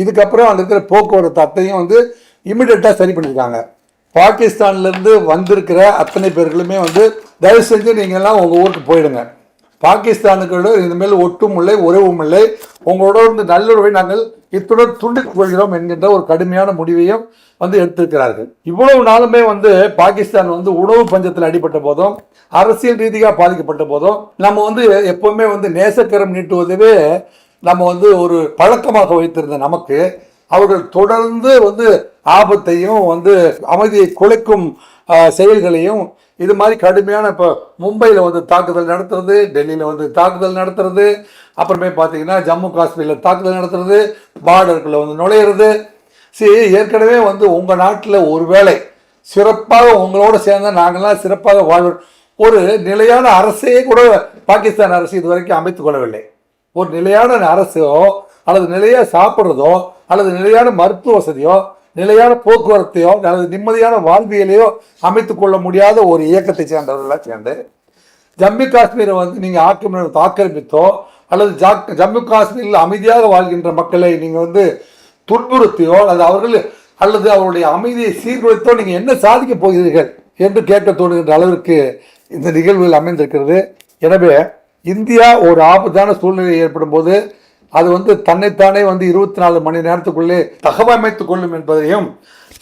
இதுக்கப்புறம் அங்கே இருக்கிற போக்குவரத்து அத்தையும் இமிடியேட்டாக சரி பண்ணியிருக்காங்க. பாகிஸ்தான்லேருந்து வந்திருக்கிற அத்தனை பேர்களுமே தயவு செஞ்சு நீங்கள்லாம் உங்கள் ஊருக்கு போயிடுங்க. பாகிஸ்தானுக்கு இனிமேல் ஒட்டும் இல்லை, உறவும் இல்லை, உங்களோட நல்லுறவை நாங்கள் இத்துடன் துண்டித்துக் கொள்கிறோம் என்கின்ற ஒரு கடுமையான முடிவையும் எடுத்திருக்கிறார்கள். இவ்வளவு நாளுமே பாகிஸ்தான் உணவு பஞ்சத்தில் அடிபட்ட போதும், அரசியல் ரீதியாக பாதிக்கப்பட்ட போதும் நம்ம எப்பவுமே நேசக்கரம் நீட்டுவதவே நம்ம ஒரு பழக்கமாக வைத்திருந்த நமக்கு அவர்கள் தொடர்ந்து ஆபத்தையும் அமைதியை குலைக்கும் செயல்களையும் இது மாதிரி கடுமையான இப்போ மும்பையில் தாக்குதல் நடத்துறது, டெல்லியில் தாக்குதல் நடத்துறது, அப்புறமே பார்த்தீங்கன்னா ஜம்மு காஷ்மீரில் தாக்குதல் நடத்துறது, பார்டருக்குள்ளே நுழையிறது. ஏற்கனவே உங்கள் நாட்டில் ஒருவேளை சிறப்பாக உங்களோட சேர்ந்தால் நாங்கள்லாம் சிறப்பாக வாழ்வோம். ஒரு நிலையான அரசே கூட பாகிஸ்தான் அரசு இதுவரைக்கும் அமைத்துக் கொள்ளவில்லை. ஒரு நிலையான அரசோ அல்லது நிலையாக சாப்பிட்றதோ அல்லது நிலையான மருத்துவ வசதியோ நிலையான போக்குவரத்தையோ அல்லது நிம்மதியான வாழ்வியலையோ அமைத்துக் கொள்ள முடியாத ஒரு இயக்கத்தை சேர்ந்தவர்களாக சேர்ந்து ஜம்மு காஷ்மீரை நீங்கள் ஆக்கிரமித்தோ அல்லது ஜம்மு காஷ்மீரில் அமைதியாக வாழ்கின்ற மக்களை நீங்கள் துன்புறுத்தியோ அல்லது அவருடைய அமைதியை சீர்குலைத்தோ நீங்கள் என்ன சாதிக்க போகிறீர்கள் என்று கேட்க தோணுகின்ற அளவிற்கு இந்த நிகழ்வுகள் அமைந்திருக்கிறது. எனவே இந்தியா ஒரு ஆபத்தான சூழ்நிலை ஏற்படும் போது அது தன்னைத்தானே 24 மணி நேரத்துக்குள்ளே தகவமைத்துக் கொள்ளும் என்பதையும்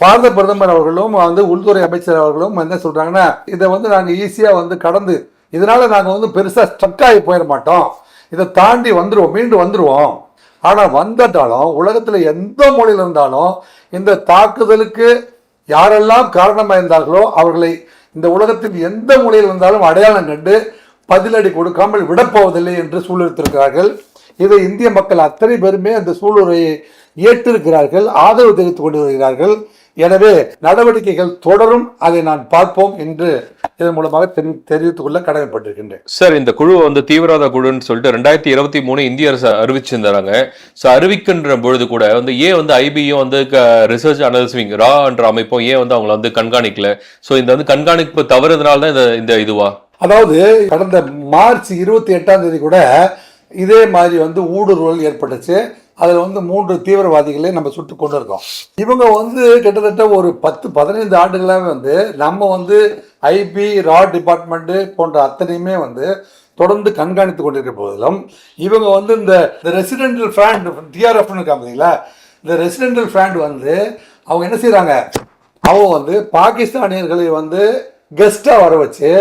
பாரத பிரதமர் அவர்களும் உள்துறை அமைச்சர் அவர்களும் என்ன சொல்றாங்கன்னா, இதை நாங்கள் ஈஸியாக கடந்து இதனால நாங்கள் பெருசாக ஸ்ட்ரக் ஆகி போயிட மாட்டோம், இதை தாண்டி வந்துடுவோம், மீண்டு வந்துடுவோம், ஆனால் வந்தாலும் உலகத்தில் எந்த மொழியில் இருந்தாலும் இந்த தாக்குதலுக்கு யாரெல்லாம் காரணமாக இருந்தார்களோ அவர்களை இந்த உலகத்தில் எந்த மொழியில் இருந்தாலும் அடையாளம் கண்டு பதிலடி கொடுக்காமல் விடப்போவதில்லை என்று சூழலித்திருக்கிறார்கள். இதை இந்திய மக்கள் அத்தனை பேருமே அந்த சூளுரையை ஏற்றிருக்கிறார்கள், ஆதரவு தெரிவித்துக் கொண்டு வருகிறார்கள். எனவே நடவடிக்கைகள் தொடரும், அதை நான் பார்ப்போம் என்று இதன் மூலமாக தெரிவித்துக் கொள்ள கடமைப்பட்டிருக்கின்றேன். சார், இந்த குழுவை வந்து தீவிரவாத குழுன்னு சொல்லிட்டு 2023 இந்திய அரசு அறிவிச்சிருந்தாங்க. ஸோ அறிவிக்கின்ற பொழுது கூட வந்து ஏன் வந்து ஐபியும் வந்து ரிசர்ச் அனலிஸ்ட் ரா என்ற அமைப்பும் ஏன் வந்து அவங்களை வந்து கண்காணிக்கல? ஸோ இந்த வந்து கண்காணிப்பு தவறுதனால தான் இந்த இதுவா? அதாவது கடந்த மார்ச் 28 கூட இதே மாதிரி வந்து ஊடுருவல் ஏற்பட்டுச்சு. அதில் வந்து 3 தீவிரவாதிகளை நம்ம சுட்டு கொண்டு இருக்கோம். இவங்க வந்து கிட்டத்தட்ட ஒரு 10-15 ஆண்டுகளாகவே வந்து நம்ம வந்து ஐபி ரா டிபார்ட்மெண்ட்டு போன்ற அத்தனையுமே வந்து தொடர்ந்து கண்காணித்து கொண்டிருக்கிற போதிலும் இவங்க வந்து இந்த ரெசிடென்டல் ஃப்ராண்ட் டிஆர்எஃப்னு இருக்காங்க பார்த்தீங்களா, இந்த ரெசிடென்டல் ஃப்ராண்ட் வந்து அவங்க என்ன செய்கிறாங்க, அவங்க வந்து பாகிஸ்தானியர்களை வந்து கெஸ்ட்டாக வர வச்சு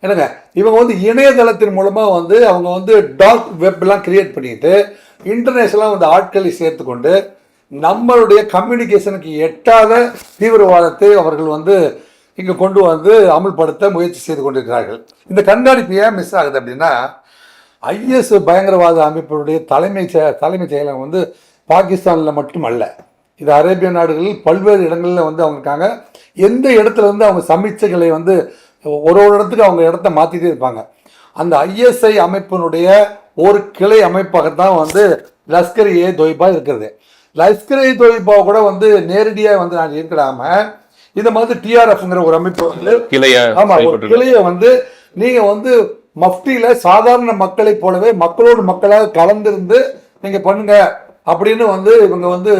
என்னங்க இவங்க வந்து இணையதளத்தின் மூலமாக வந்து அவங்க வந்து டார்க் வெப்லாம் கிரியேட் பண்ணிட்டு இன்டர்நேஷனலாக வந்து ஆட்களை சேர்த்து கொண்டு நம்மளுடைய கம்யூனிகேஷனுக்கு எட்டாத தீவிரவாதத்தை அவர்கள் வந்து இங்கே கொண்டு வந்து அமல்படுத்த முயற்சி செய்து கொண்டிருக்கிறார்கள். இந்த கண்காணிப்பு ஏன் மிஸ் ஆகுது அப்படின்னா, ஐஎஸ் பயங்கரவாத அமைப்பினுடைய தலைமைச் செயலகம் வந்து பாகிஸ்தானில் மட்டும் அல்ல, இது அரேபிய நாடுகளில் பல்வேறு இடங்களில் வந்து அவங்க இருக்காங்க. எந்த இடத்துல இருந்து அவங்க சமீட்சைகளை வந்து ஒரு இடத்துக்கு அவங்க இடத்த மாற்றிட்டே இருப்பாங்க. அந்த ஐஎஸ்ஐ அமைப்பினுடைய ஒரு கிளை அமைப்பாகத்தான் வந்து லஷ்கர்-இ தொய்பா இருக்கிறது. லஷ்கர்-இ தொய்பா கூட வந்து நேரடியாக வந்து நான் இருக்கிறாம இந்த மாதிரி டிஆர்எஃப்ங்கிற ஒரு அமைப்பு வந்து கிளையை வந்து நீங்க வந்து மஃப்டியில சாதாரண மக்களை போலவே மக்களோடு மக்களாக கலந்திருந்து நீங்க பண்ணுங்க அப்படின்னு வந்து இவங்க வந்து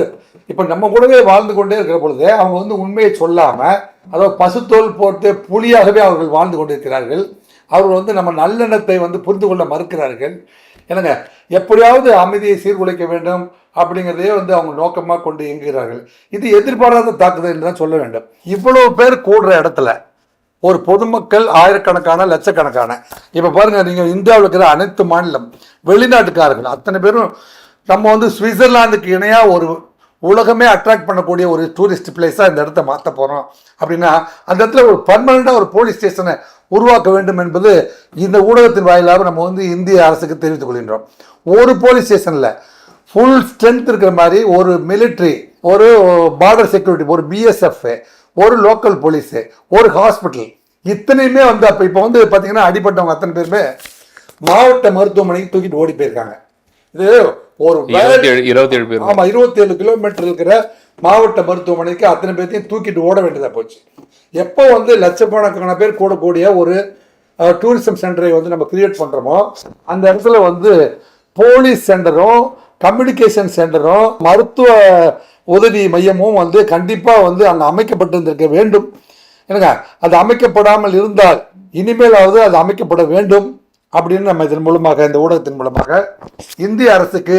இப்ப நம்ம கூடவே வாழ்ந்து கொண்டே இருக்கிற பொழுது அவங்க வந்து உண்மையை சொல்லாம, அதாவது பசுத்தோல் போட்டு புலியாகவே அவர்கள் வாழ்ந்து கொண்டிருக்கிறார்கள். அவர்கள் வந்து நம்ம நல்லெண்ணத்தை வந்து புரிந்து கொள்ள மறுக்கிறார்கள். என்னங்க எப்படியாவது அமைதியை சீர்குலைக்க வேண்டும் அப்படிங்கிறதையே வந்து அவங்க நோக்கமாக கொண்டு இயங்குகிறார்கள். இது எதிர்பாராத தாக்குதல் என்று தான் சொல்ல வேண்டும். இவ்வளவு பேர் கூடுற இடத்துல ஒரு பொதுமக்கள் ஆயிரக்கணக்கான லட்சக்கணக்கான, இப்போ பாருங்க நீங்கள் இந்தியாவில் இருக்கிற அனைத்து மாநிலம் வெளிநாட்டுக்காரர்கள் அத்தனை பேரும் நம்ம வந்து சுவிட்சர்லாந்துக்கு இணையாக ஒரு உலகமே அட்ராக்ட் பண்ணக்கூடிய ஒரு டூரிஸ்ட் பிளேஸாக இந்த இடத்த மாற்ற போகிறோம் அப்படின்னா அந்த இடத்துல ஒரு பர்மனண்டாக ஒரு போலீஸ் ஸ்டேஷனை உருவாக்க வேண்டும் என்பது இந்த ஊடகத்தின் வாயிலாக நம்ம வந்து இந்திய அரசுக்கு தெரிவித்துக் கொள்கின்றோம். ஒரு போலீஸ் ஸ்டேஷனில் ஃபுல் ஸ்ட்ரென்த் இருக்கிற மாதிரி ஒரு மிலிட்ரி, ஒரு பார்டர் செக்யூரிட்டி, ஒரு பிஎஸ்எஃப், ஒரு லோக்கல் போலீஸு, ஒரு ஹாஸ்பிட்டல், இத்தனையுமே வந்து அப்போ இப்போ வந்து பார்த்தீங்கன்னா அடிப்பட்டவங்க அத்தனை பேருமே மாவட்ட மருத்துவமனைக்கு தூக்கிட்டு ஓடி போயிருக்காங்க. இது ஒரு 27 பேர், ஆமா 27 கிலோமீட்டர் இருக்கிற மாவட்ட மருத்துவமனைக்கு அத்தனை பேர்த்தையும் தூக்கிட்டு ஓட வேண்டியதா போச்சு. எப்போ வந்து லட்சக்கணக்கான பேர் கூடக்கூடிய ஒரு டூரிசம் சென்டரை வந்து நம்ம கிரியேட் பண்றோமோ அந்த இடத்துல வந்து போலீஸ் சென்டரும் கம்யூனிகேஷன் சென்டரும் மருத்துவ உதவி மையமும் வந்து கண்டிப்பா வந்து அங்கே அமைக்கப்பட்டிருந்திருக்க வேண்டும். என்னங்க அது அமைக்கப்படாமல் இருந்தால் இனிமேலாவது அது அமைக்கப்பட வேண்டும் அப்படின்னு நம்ம இதன் மூலமாக இந்த ஊடகத்தின் மூலமாக இந்திய அரசுக்கு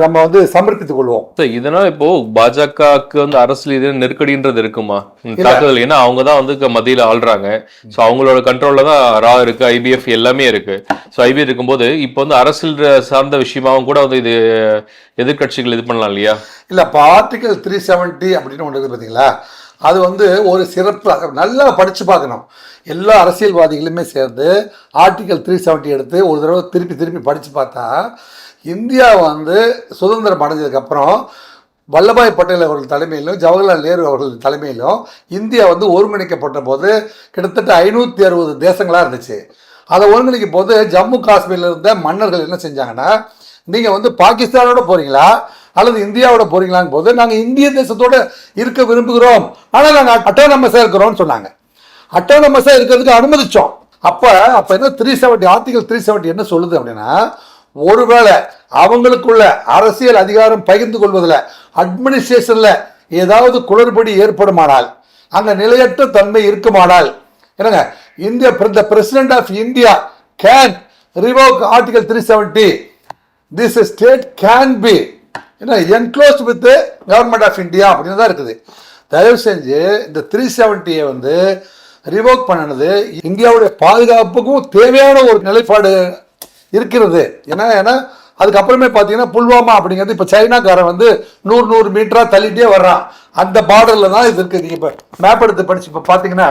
நம்ம வந்து சமர்ப்பித்துக் கொள்வோம். இதனால இப்போ பாஜகவுக்கு வந்து அரசியல் நெருக்கடின்றது இருக்குமா தாக்குதல்? ஏன்னா அவங்க தான் வந்து மத்தியில ஆள்றாங்க. ஸோ அவங்களோட கண்ட்ரோல்ல தான் ரா இருக்கு, ஐபிஎஃப் எல்லாமே இருக்கு. ஸோ ஐபிஎஃப் இருக்கும்போது இப்போ வந்து அரசியல் சார்ந்த விஷயமாவும் கூட வந்து இது எதிர்கட்சிகள் இது பண்ணலாம் இல்லையா? இல்லை, இப்போ ஆர்டிகல் 370 அப்படின்னு ஒன்று இருக்குது பார்த்தீங்களா, அது வந்து ஒரு சிறப்பு நல்லா படித்து பார்க்கணும். எல்லா அரசியல்வாதிகளுமே சேர்ந்து ஆர்டிகல் 370 எடுத்து ஒரு தடவை திருப்பி படித்து பார்த்தா இந்தியா வந்து சுதந்திரம் அடைஞ்சதுக்கப்புறம் வல்லபாய் பட்டேல் அவர்கள் தலைமையிலும் ஜவஹர்லால் நேரு அவர்கள் தலைமையிலும் இந்தியா வந்து ஒருங்கிணைக்கப்பட்ட போது கிட்டத்தட்ட 560 தேசங்களாக இருந்துச்சு. அதை ஒருங்கிணைக்கும் போது ஜம்மு காஷ்மீரில் இருந்த மன்னர்கள் என்ன செஞ்சாங்கன்னா, நீங்கள் வந்து பாகிஸ்தானோட போகிறீங்களா அல்லது இந்தியாவோட போகிறீங்களான்னு போது நாங்கள் இந்திய தேசத்தோடு இருக்க விரும்புகிறோம், ஆனால் நாங்கள் அட்டானமஸாக இருக்கிறோம்னு சொன்னாங்க. அட்டானமஸாக இருக்கிறதுக்கு அனுமதிச்சோம். அப்போ என்ன 370 ஆர்டிகல் 370 என்ன சொல்லுது அப்படின்னா, ஒருவேளை அவங்களுக்குள்ள அரசியல் அதிகாரம் பகிர்ந்து கொள்வதில் அட்மினிஸ்ட்ரேஷனில் ஏதாவது குளறுபடி ஏற்படுமானால், அங்கே நிலையற்ற தன்மை இருக்குமானால், என்னங்க India president of India can revoke article 370. This state can be enclosed with government of India அப்படின்னு தான் இருக்குது. தயவு செஞ்சு இந்த 370 வந்து ரிவோக் பண்ணினது இந்தியாவுடைய பாதுகாப்புக்கும் தேவையான ஒரு நிலைப்பாடு இருக்கிறது. ஏன்னா அதுக்கப்புறமே பார்த்தீங்கன்னா புல்வாமா அப்படிங்கிறது இப்போ சைனாக்காரன் வந்து 100 மீட்டரா தள்ளிட்டே வர்றான். அந்த பார்டரில் தான் இது இருக்குது. நீங்கள் இப்போ மேப் எடுத்து படிச்சு இப்போ பார்த்தீங்கன்னா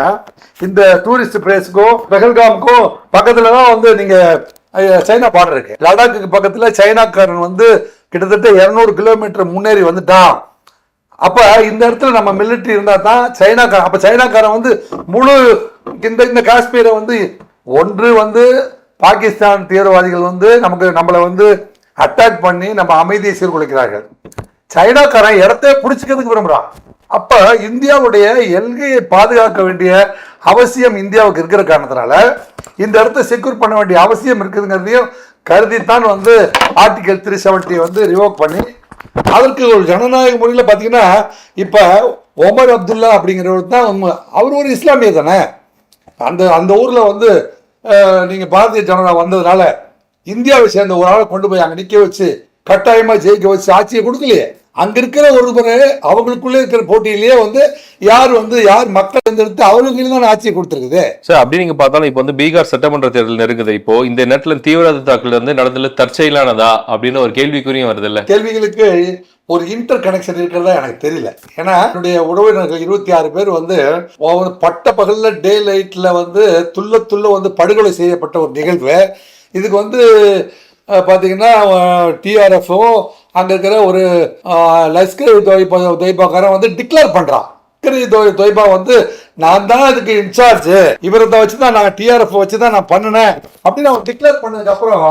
இந்த டூரிஸ்ட் பிளேஸுக்கும் பெஹல்காமுக்கும் பக்கத்தில் தான் வந்து நீங்கள் சைனா பார்டர் இருக்கு. லடாக்கு பக்கத்தில் சைனாக்காரன் வந்து கிட்டத்தட்ட 200 கிலோமீட்டர் முன்னேறி வந்துட்டான். அப்போ இந்த இடத்துல நம்ம மிலிட்ரி இருந்தால் தான் சைனாக்காரன், அப்போ சைனாக்காரன் வந்து முழு இந்த காஷ்மீரை வந்து ஒன்று வந்து பாகிஸ்தான் தீவிரவாதிகள் வந்து நம்மளை வந்து அட்டாக் பண்ணி நம்ம அமைதியை சீர்குலைக்கிறார்கள். சைனாக்காரன் இடத்தை பிடிச்சிக்கிறதுக்கு விரும்புகிறான். அப்போ இந்தியாவுடைய எல்கையை பாதுகாக்க வேண்டிய அவசியம் இந்தியாவுக்கு இருக்கிற காரணத்தினால இந்த இடத்த செக்யூர் பண்ண வேண்டிய அவசியம் இருக்குதுங்கிறதையும் கருதித்தான் வந்து ஆர்டிகல் 370 வந்து ரிவோக் பண்ணி அதற்கு ஒரு ஜனநாயக முறையில் பார்த்தீங்கன்னா இப்போ ஒமர் அப்துல்லா அப்படிங்கிறவர் தான் அவர் ஒரு இஸ்லாமியர் தானே. அந்த ஊரில் வந்து நீங்கள் பாரதிய ஜனதா வந்ததுனால இந்தியாவை சேர்ந்த ஒரு ஆளை கொண்டு போய் அங்கே நிற்க வச்சு கட்டாயமாக ஜெயிக்க வச்சு ஆட்சியை கொடுக்கலையே. அங்கே இருக்கிற ஒருவரை அவங்களுக்குள்ளே இருக்கிற போட்டியிலேயே வந்து யார் மக்கள் தேர்ந்தெடுத்து அவர்களுக்கு தான் ஆட்சியை கொடுத்துருக்குது. சார் அப்படி நீங்க பார்த்தாலும் இப்போ வந்து பீகார் சட்டமன்ற தேர்தல் நெருங்குது. இப்போ இந்த நேரத்துல தீவிரவாத தாக்குதல் வந்து நடந்ததுல தற்செயலானதா அப்படின்னு ஒரு கேள்விக்குறியும் வருது இல்ல? கேள்விகளுக்கு ஒரு இன்டர் கனெக்ஷன் இருக்கிறதா எனக்கு தெரியல. ஏன்னா என்னுடைய உறவினர்கள் 26 பேர் வந்து பட்ட பகல்ல டே லைட்ல வந்து துள்ள வந்து படுகொலை செய்யப்பட்ட ஒரு நிகழ்வு. இதுக்கு வந்து பார்த்தீங்கன்னா டிஆர்எஃப்பும் அங்கே இருக்கிற ஒரு லஷ்கர் தொய்பாக்காரன் வந்து டிக்ளேர் பண்ணுறான். தொய்பா வந்து நான் தான் இதுக்கு இன்சார்ஜ், இவரை வச்சு தான் நான் டிஆர்எஃப் வச்சு தான் நான் பண்ணினேன் அப்படின்னு அவன் டிக்ளேர் பண்ணதுக்கப்புறம்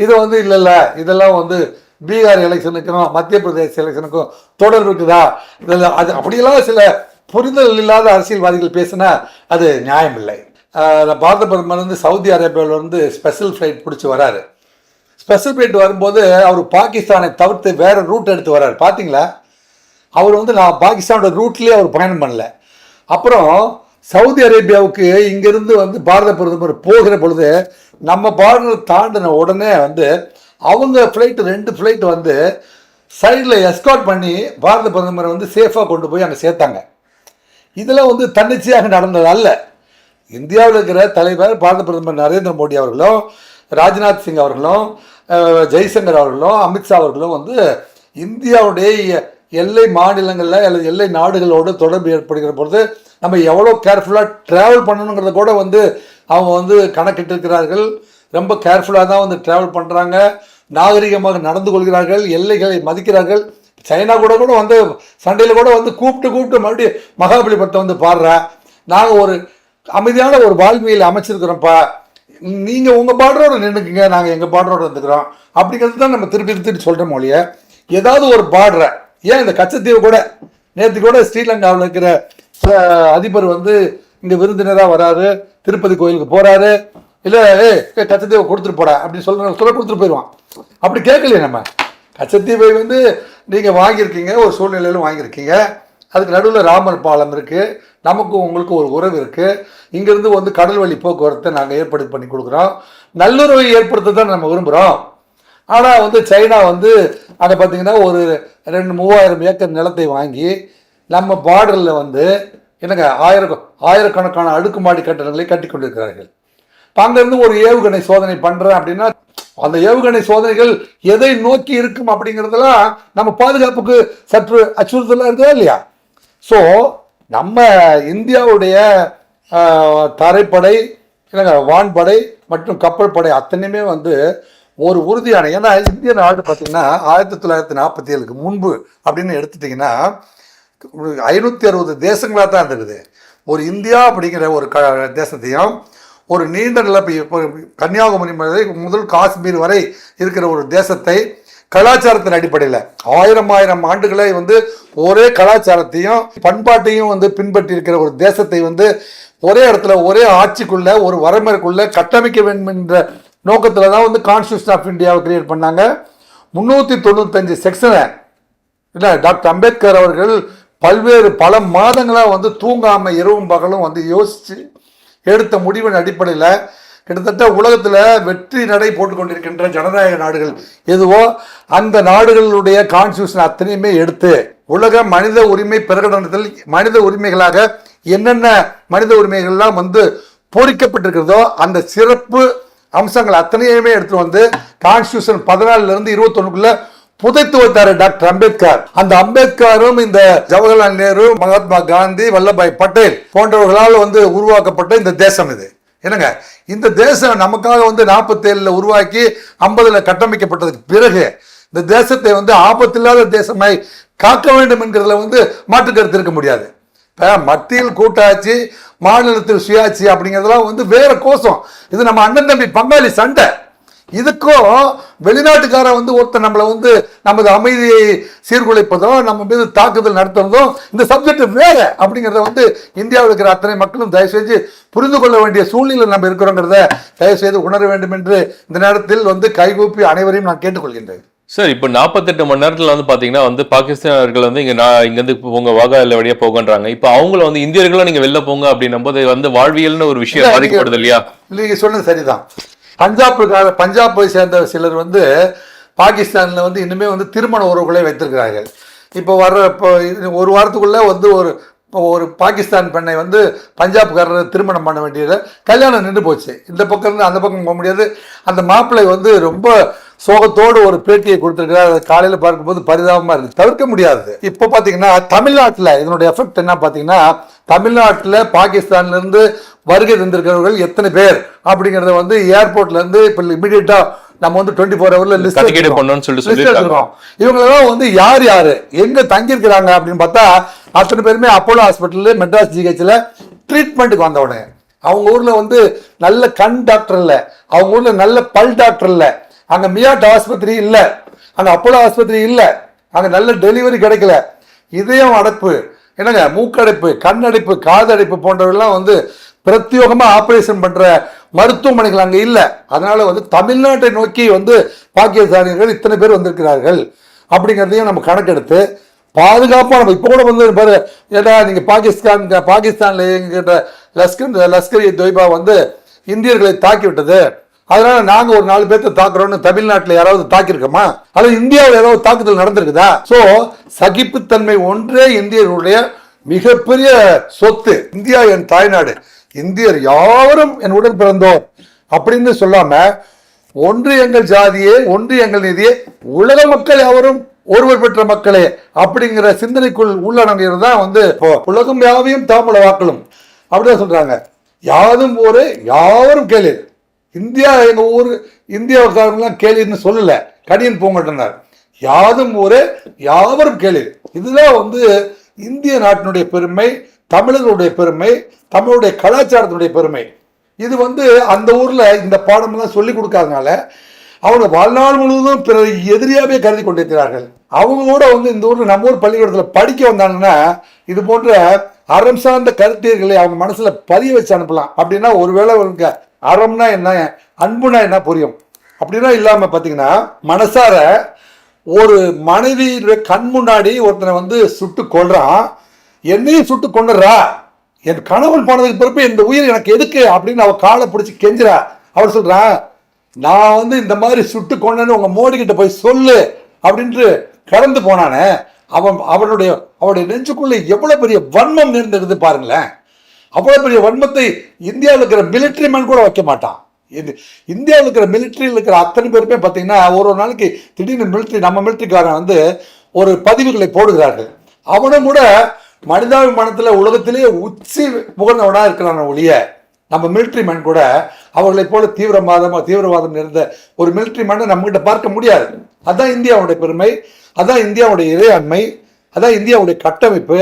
இது வந்து இல்லை இதெல்லாம் வந்து பீகார் எலெக்ஷனுக்கும் மத்திய பிரதேச எலெக்ஷனுக்கும் தொடர்பு இருக்குதா, இதெல்லாம் அது அப்படியெல்லாம் சில புரிதல் இல்லாத அரசியல்வாதிகள் பேசினா அது நியாயம் இல்லை. பாரத பிரதமர் வந்து சவுதி அரேபியாவில் வந்து ஸ்பெஷல் ஃப்ளைட் பிடிச்சி வராரு. ஸ்பெஷல் ஃப்ளைட் வரும்போது அவர் பாகிஸ்தானை தவிர்த்து வேற ரூட் எடுத்து வர்றாரு. பார்த்தீங்களா? அவர் வந்து நான் பாகிஸ்தானோட ரூட்லேயே அவர் பயணம் பண்ணல. அப்புறம் சவுதி அரேபியாவுக்கு இங்கிருந்து வந்து பாரத பிரதமர் போகிற பொழுது நம்ம பார்டர் தாண்டின உடனே வந்து அவங்க ஃப்ளைட்டு 2 ஃப்ளைட் வந்து சைடில் எஸ்கார்ட் பண்ணி பாரத பிரதமரை வந்து சேஃபாக கொண்டு போய் அங்கே சேர்த்தாங்க. இதெல்லாம் வந்து தன்னிச்சையாக நடந்தது அல்ல. இந்தியாவில் இருக்கிற தலைவர் பாரத பிரதமர் நரேந்திர மோடி அவர்களும் ராஜ்நாத் சிங் அவர்களும் ஜெய்சங்கர் அவர்களும் அமித்ஷா அவர்களும் வந்து இந்தியாவுடைய எல்லை மாநிலங்களில் அல்லது எல்லை நாடுகளோடு தொடர்பு ஏற்படுகிற பொழுது நம்ம எவ்வளோ கேர்ஃபுல்லாக ட்ராவல் பண்ணணுங்கிறத கூட வந்து அவங்க வந்து கணக்கிட்டு இருக்கிறார்கள். ரொம்ப கேர்ஃபுல்லாக தான் வந்து ட்ராவல் பண்ணுறாங்க, நாகரிகமாக நடந்து கொள்கிறார்கள், எல்லைகளை மதிக்கிறார்கள். சைனா கூட வந்து சண்டையில் கூட வந்து கூப்பிட்டு மறுபடியும் மகாபலிபுரத்தை வந்து பாடுறேன், நாங்கள் ஒரு அமைதியான ஒரு வாழ்வியல் அமைச்சிருக்கிறோம்ப்பா, நீங்கள் உங்கள் பார்டரோடு நின்றுக்குங்க, நாங்கள் எங்கள் பார்டரோடு இருந்துக்கிறோம் அப்படிங்கிறது தான் நம்ம திருப்பி சொல்கிற மொழியை. ஏதாவது ஒரு பார்டரை ஏன் இந்த கச்சத்தீவு கூட நேற்று கூட ஸ்ரீலங்காவில் இருக்கிற அதிபர் வந்து இங்கே விருந்தினராக வராரு, திருப்பதி கோயிலுக்கு போகிறாரு, இல்லை கச்சத்தீவை கொடுத்துட்டு போடா அப்படின்னு சொல்ல கொடுத்துட்டு போயிடுவான். அப்படி கேட்கலையே நம்ம. கச்சத்தீவை வந்து நீங்கள் வாங்கியிருக்கீங்க, ஒரு சூழ்நிலையிலும் வாங்கியிருக்கீங்க, அதுக்கு நடுவில் ராமர் பாலம் இருக்குது, நமக்கும் உங்களுக்கும் ஒரு உறவு இருக்குது, இங்கேருந்து வந்து கடல் வழி போக்குவரத்தை நாங்கள் ஏற்படுத்தி பண்ணி கொடுக்குறோம், நல்லுறவை ஏற்படுத்த தான் நம்ம விரும்புகிறோம். ஆனால் வந்து சைனா வந்து அதை பார்த்திங்கன்னா ஒரு 2-3000 ஏக்கர் நிலத்தை வாங்கி நம்ம பார்டரில் வந்து என்னங்க ஆயிரக்கணக்கான அடுக்குமாடி கட்டடங்களை கட்டி கொண்டிருக்கிறார்கள். அங்கேருந்து ஒரு ஏவுகணை சோதனை பண்ணுறேன் அப்படின்னா அந்த ஏவுகணை சோதனைகள் எதை நோக்கி இருக்கும் அப்படிங்கிறதெல்லாம் நம்ம பாதுகாப்புக்கு சற்று அச்சுறுத்தலாக இருக்குதா இல்லையா? ஸோ நம்ம இந்தியாவுடைய தரைப்படை, வான்படை மற்றும் கப்பல் படை அத்தனையுமே வந்து ஒரு உறுதியான, ஏன்னா இந்திய நாடு பார்த்திங்கன்னா 1947க்கு முன்பு அப்படின்னு எடுத்துட்டிங்கன்னா 560 தேசங்களாக தான் இருந்தது. ஒரு இந்தியா அப்படிங்கிற ஒரு தேசத்தையும் ஒரு நீண்ட நிலப்பை கன்னியாகுமரி முதல் காஷ்மீர் வரை இருக்கிற ஒரு தேசத்தை கலாச்சாரத்தின் அடிப்படையில் 1000 ஆண்டுகளை வந்து ஒரே கலாச்சாரத்தையும் பண்பாட்டையும் வந்து பின்பற்றி இருக்கிற ஒரு தேசத்தை வந்து ஒரே இடத்துல ஒரே ஆட்சிக்குள்ள ஒரு வரமுறைக்குள்ள கட்டமைக்க வேண்டும் என்ற நோக்கத்தில் தான் வந்து கான்ஸ்டியூஷன் ஆஃப் இந்தியாவை கிரியேட் பண்ணாங்க. 395 செக்ஷனை இல்லை டாக்டர் அம்பேத்கர் அவர்கள் பல மாதங்களாக வந்து தூங்காமல் இரவும் பகலும் வந்து யோசித்து எடுத்த முடிவின் அடிப்படையில் கிட்டத்தட்ட உலகத்தில் வெற்றி நடை போட்டுக்கொண்டிருக்கின்ற ஜனநாயக நாடுகள் எதுவோ அந்த நாடுகளுடைய கான்ஸ்டியூஷன் அத்தனையுமே எடுத்து உலக மனித உரிமை பிரகடனத்தில் மனித உரிமைகளாக என்னென்ன மனித உரிமைகள்லாம் வந்து பொறிக்கப்பட்டிருக்கிறதோ அந்த சிறப்பு அம்சங்கள் அத்தனையுமே எடுத்து வந்து கான்ஸ்டியூஷன் 14 இருந்து 21க்குள்ள புதைத்து வைத்தாரு டாக்டர் அம்பேத்கர். அந்த அம்பேத்கரும் இந்த ஜவஹர்லால் நேரு, மகாத்மா காந்தி, வல்லபாய் பட்டேல் போன்றவர்களால் வந்து உருவாக்கப்பட்ட இந்த தேசம் இது. என்னங்க, இந்த தேசம் நமக்காக வந்து 47ல உருவாக்கி 50ல கட்டமைக்கப்பட்டதுக்கு பிறகு இந்த தேசத்தை வந்து ஆபத்தில்லாத தேசமாய் காக்க வேண்டும் என்கிறதுல வந்து மாற்று கருத்து இருக்க முடியாது. இப்போ மத்தியில் கூட்டாட்சி, மாநிலத்தில் சுயாட்சி அப்படிங்கிறதுலாம் வந்து வேற கோஷம். இது நம்ம அண்ணன் தம்பி பங்காளி சண்டை. இதுக்கும் வெளிநாட்டுக்காரன் வந்து ஒருத்தர் நம்மளை வந்து நமது அமைதியை சீர்குலைப்பதோ நம்ம மீது தாக்குதல் நடத்துறதோ இந்த சப்ஜெக்ட் வேற அப்படிங்கிறத வந்து இந்தியாவில் இருக்கிற அத்தனை மக்களும் தயவு செஞ்சு புரிந்து கொள்ள வேண்டிய சூழ்நிலை நம்ம இருக்கிறோங்கிறத தயவு செய்து உணர வேண்டும் என்று இந்த நேரத்தில் வந்து கைகூப்பி அனைவரையும் நான் கேட்டுக்கொள்கின்றேன். சார், இப்போ 48 மணி நேரத்துல வந்து பாத்தீங்கன்னா வந்து பாகிஸ்தானர்கள் வந்து இங்கிருந்து போங்க, வாகா எல்லை வழியா போகன்றாங்க. இப்போ அவங்கள வந்து இந்தியர்களும் நீங்க வெளில போங்க அப்படின்னும் போது வந்து வாழ்வியல்னு ஒரு விஷயம் பாதிக்கப்படுது இல்லையா? நீங்க சொன்னது சரிதான். பஞ்சாபை சேர்ந்த சிலர் வந்து பாகிஸ்தான்ல வந்து இன்னுமே வந்து திருமண உறவுகளை வைத்திருக்கிறார்கள். இப்போ ஒரு வாரத்துக்குள்ள வந்து ஒரு பாகிஸ்தான் பெண்ணை வந்து பஞ்சாப்காரர் திருமணம் பண்ண வேண்டியது, கல்யாணம் நின்று போச்சு. இந்த பக்கம் இருந்து அந்த பக்கம் போக முடியாது. அந்த மாப்பிள்ளை வந்து ரொம்ப சோகத்தோடு ஒரு பேட்டியை கொடுத்துருக்கிறார். அதை காலையில் பார்க்கும்போது பரிதாபமாக இருக்குது, தவிர்க்க முடியாது. இப்போ பார்த்தீங்கன்னா தமிழ்நாட்டில் இதனுடைய எஃபெக்ட் என்ன பார்த்தீங்கன்னா, தமிழ்நாட்டில் பாகிஸ்தான்லேருந்து வருகை தந்திருக்கிறவர்கள் எத்தனை பேர் அப்படிங்கிறத வந்து ஏர்போர்ட்லேருந்து இப்போ இமீடியட்டாக நம்ம வந்து 24 ஹவர்ல லிஸ்ட் எடுத்துக்கிறோம். இவங்களெல்லாம் வந்து யார் யாரு எங்க தங்கியிருக்கிறாங்க அப்படின்னு பார்த்தா அத்தனை பேருமே அப்போலோ ஹாஸ்பிட்டல், மெட்ராஸ் ஜிஹெச்ல ட்ரீட்மெண்ட்டுக்கு வந்த உடனே அவங்க ஊர்ல வந்து நல்ல கண் டாக்டர் இல்லை, அவங்க ஊர்ல நல்ல பல் டாக்டர் இல்லை, அங்க மியாட் ஆஸ்பத்திரி இல்லை, அங்க அப்போலோ ஆஸ்பத்திரி இல்லை, அங்க நல்ல டெலிவரி கிடைக்கல, இதயம் அடைப்பு, என்னங்க மூக்கடைப்பு, கண்ணடைப்பு, காதடைப்பு போன்றவெல்லாம் வந்து பிரத்யோகமா ஆபரேஷன் பண்ற மருத்துவமனைகள் அங்க இல்ல. அதனால வந்து தமிழ்நாட்டை நோக்கி வந்து பாகிஸ்தானியர்கள் இத்தனை பேர் வந்திருக்கிறார்கள் அப்படிங்கிறதையும் நம்ம கணக்கெடுத்து பாதுகாப்பா நம்ம இப்போ கூட வந்து பாரு, ஏன்னா நீங்க பாகிஸ்தான்ல எங்கிட்ட லஷ்கர் தொய்பா வந்து இந்தியர்களை தாக்கி விட்டது, அதனால நாங்க ஒரு 4 பேர்த்த தாக்குறோம்னு தமிழ்நாட்டில் யாராவது தாக்கியிருக்கோமா? அது இந்தியாவில் ஏதாவது தாக்குதல் நடந்திருக்குதா? சோ சகிப்புத்தன்மை ஒன்றே இந்தியர்களுடைய மிகப்பெரிய சொத்து. இந்தியா என் தாய்நாடு, இந்தியர் யாவரும் என் உடன் பிறந்தோர் அப்படின்னு சொல்லாம ஒன்று எங்கள் ஜாதியே, ஒன்று எங்கள் நீதியே, உலக மக்கள் யாவரும் ஒருவர் பெற்ற மக்களே அப்படிங்கிற சிந்தனைக்குள் உள்ளடங்கிறது தான் வந்து உலகம் யாவையும் தாமுல வாக்களும் அப்படிதான் சொல்றாங்க. யாதும் ஊரே யாவரும் கேளீர். இந்தியா எங்க ஊர் இந்தியாவுக்காரங்களாம் கேளீர்னு சொல்லல, கடியன் போங்கட்டனர். யாதும் ஊரே யாவரும் கேளீர். இதுதான் வந்து இந்திய நாட்டினுடைய பெருமை, தமிழர்களுடைய பெருமை, தமிழுடைய கலாச்சாரத்தினுடைய பெருமை. இது வந்து அந்த ஊர்ல இந்த பாடமெல்லாம் சொல்லி கொடுக்காதனால அவங்க வாழ்நாள் முழுவதும் பிறர் எதிரியாவே கருதி கொண்டிருக்கிறார்கள். அவங்க கூட வந்து இந்த ஊர்ல நம்ம ஊர் பள்ளிக்கூடத்துல படிக்க வந்தாங்கன்னா இது போன்ற அறம் சார்ந்த கருத்தியர்களை அவங்க மனசுல பதிய வச்சு அனுப்பலாம். அப்படின்னா ஒருவேளை உங்களுக்கு அறம்னா என்ன, அன்புனா என்ன புரியும். அப்படின்னா இல்லாம பாத்தீங்கன்னா மனசார ஒரு மனைவியுடைய கண் முன்னாடி ஒருத்தனை வந்து சுட்டு கொல்றான், என்னையும் சுட்டு கொண்டுறா, என் கணவன் போனதுக்கு பிறப்பு இந்த உயிர் எனக்கு எதுக்கு அப்படின்னு அவ காலை பிடிச்சி கெஞ்சுறா. அவர் சொல்றான், நான் வந்து இந்த மாதிரி சுட்டு கொண்டேன்னு உங்க மோடி கிட்ட போய் சொல்லு அப்படின்ட்டு கடந்து போனானே, அவனுடைய நெஞ்சுக்குள்ள எவ்வளவு பெரிய வன்மம் நேர்ந்தது பாருங்களேன். அவ்வளவு பெரிய வன்மத்தை இந்தியாவில் இருக்கிற மிலிட்ரி மேன் கூட வைக்க மாட்டான். இந்தியாவில் இருக்கிற மிலிட்ரியில் இருக்கிற அத்தனை பேருமே பார்த்தீங்கன்னா ஒரு நாளைக்கு திடீர்னு நம்ம மிலிட்ரிக்காரன் வந்து ஒரு பதிவுகளை போடுகிறார்கள். அவனும் கூட மனிதாபிமானத்தில் உலகத்திலேயே உச்சி முகர்ந்தவனா இருக்கிறான் ஒழிய நம்ம மிலிட்ரி மேன் கூட அவர்களை போல தீவிரவாதம் நிறைந்த ஒரு மிலிட்ரி மேனை நம்ம கிட்ட பார்க்க முடியாது. அதான் இந்தியாவுடைய பெருமை, அதான் இந்தியாவுடைய இறையாண்மை, அதான் இந்தியாவுடைய கட்டமைப்பு,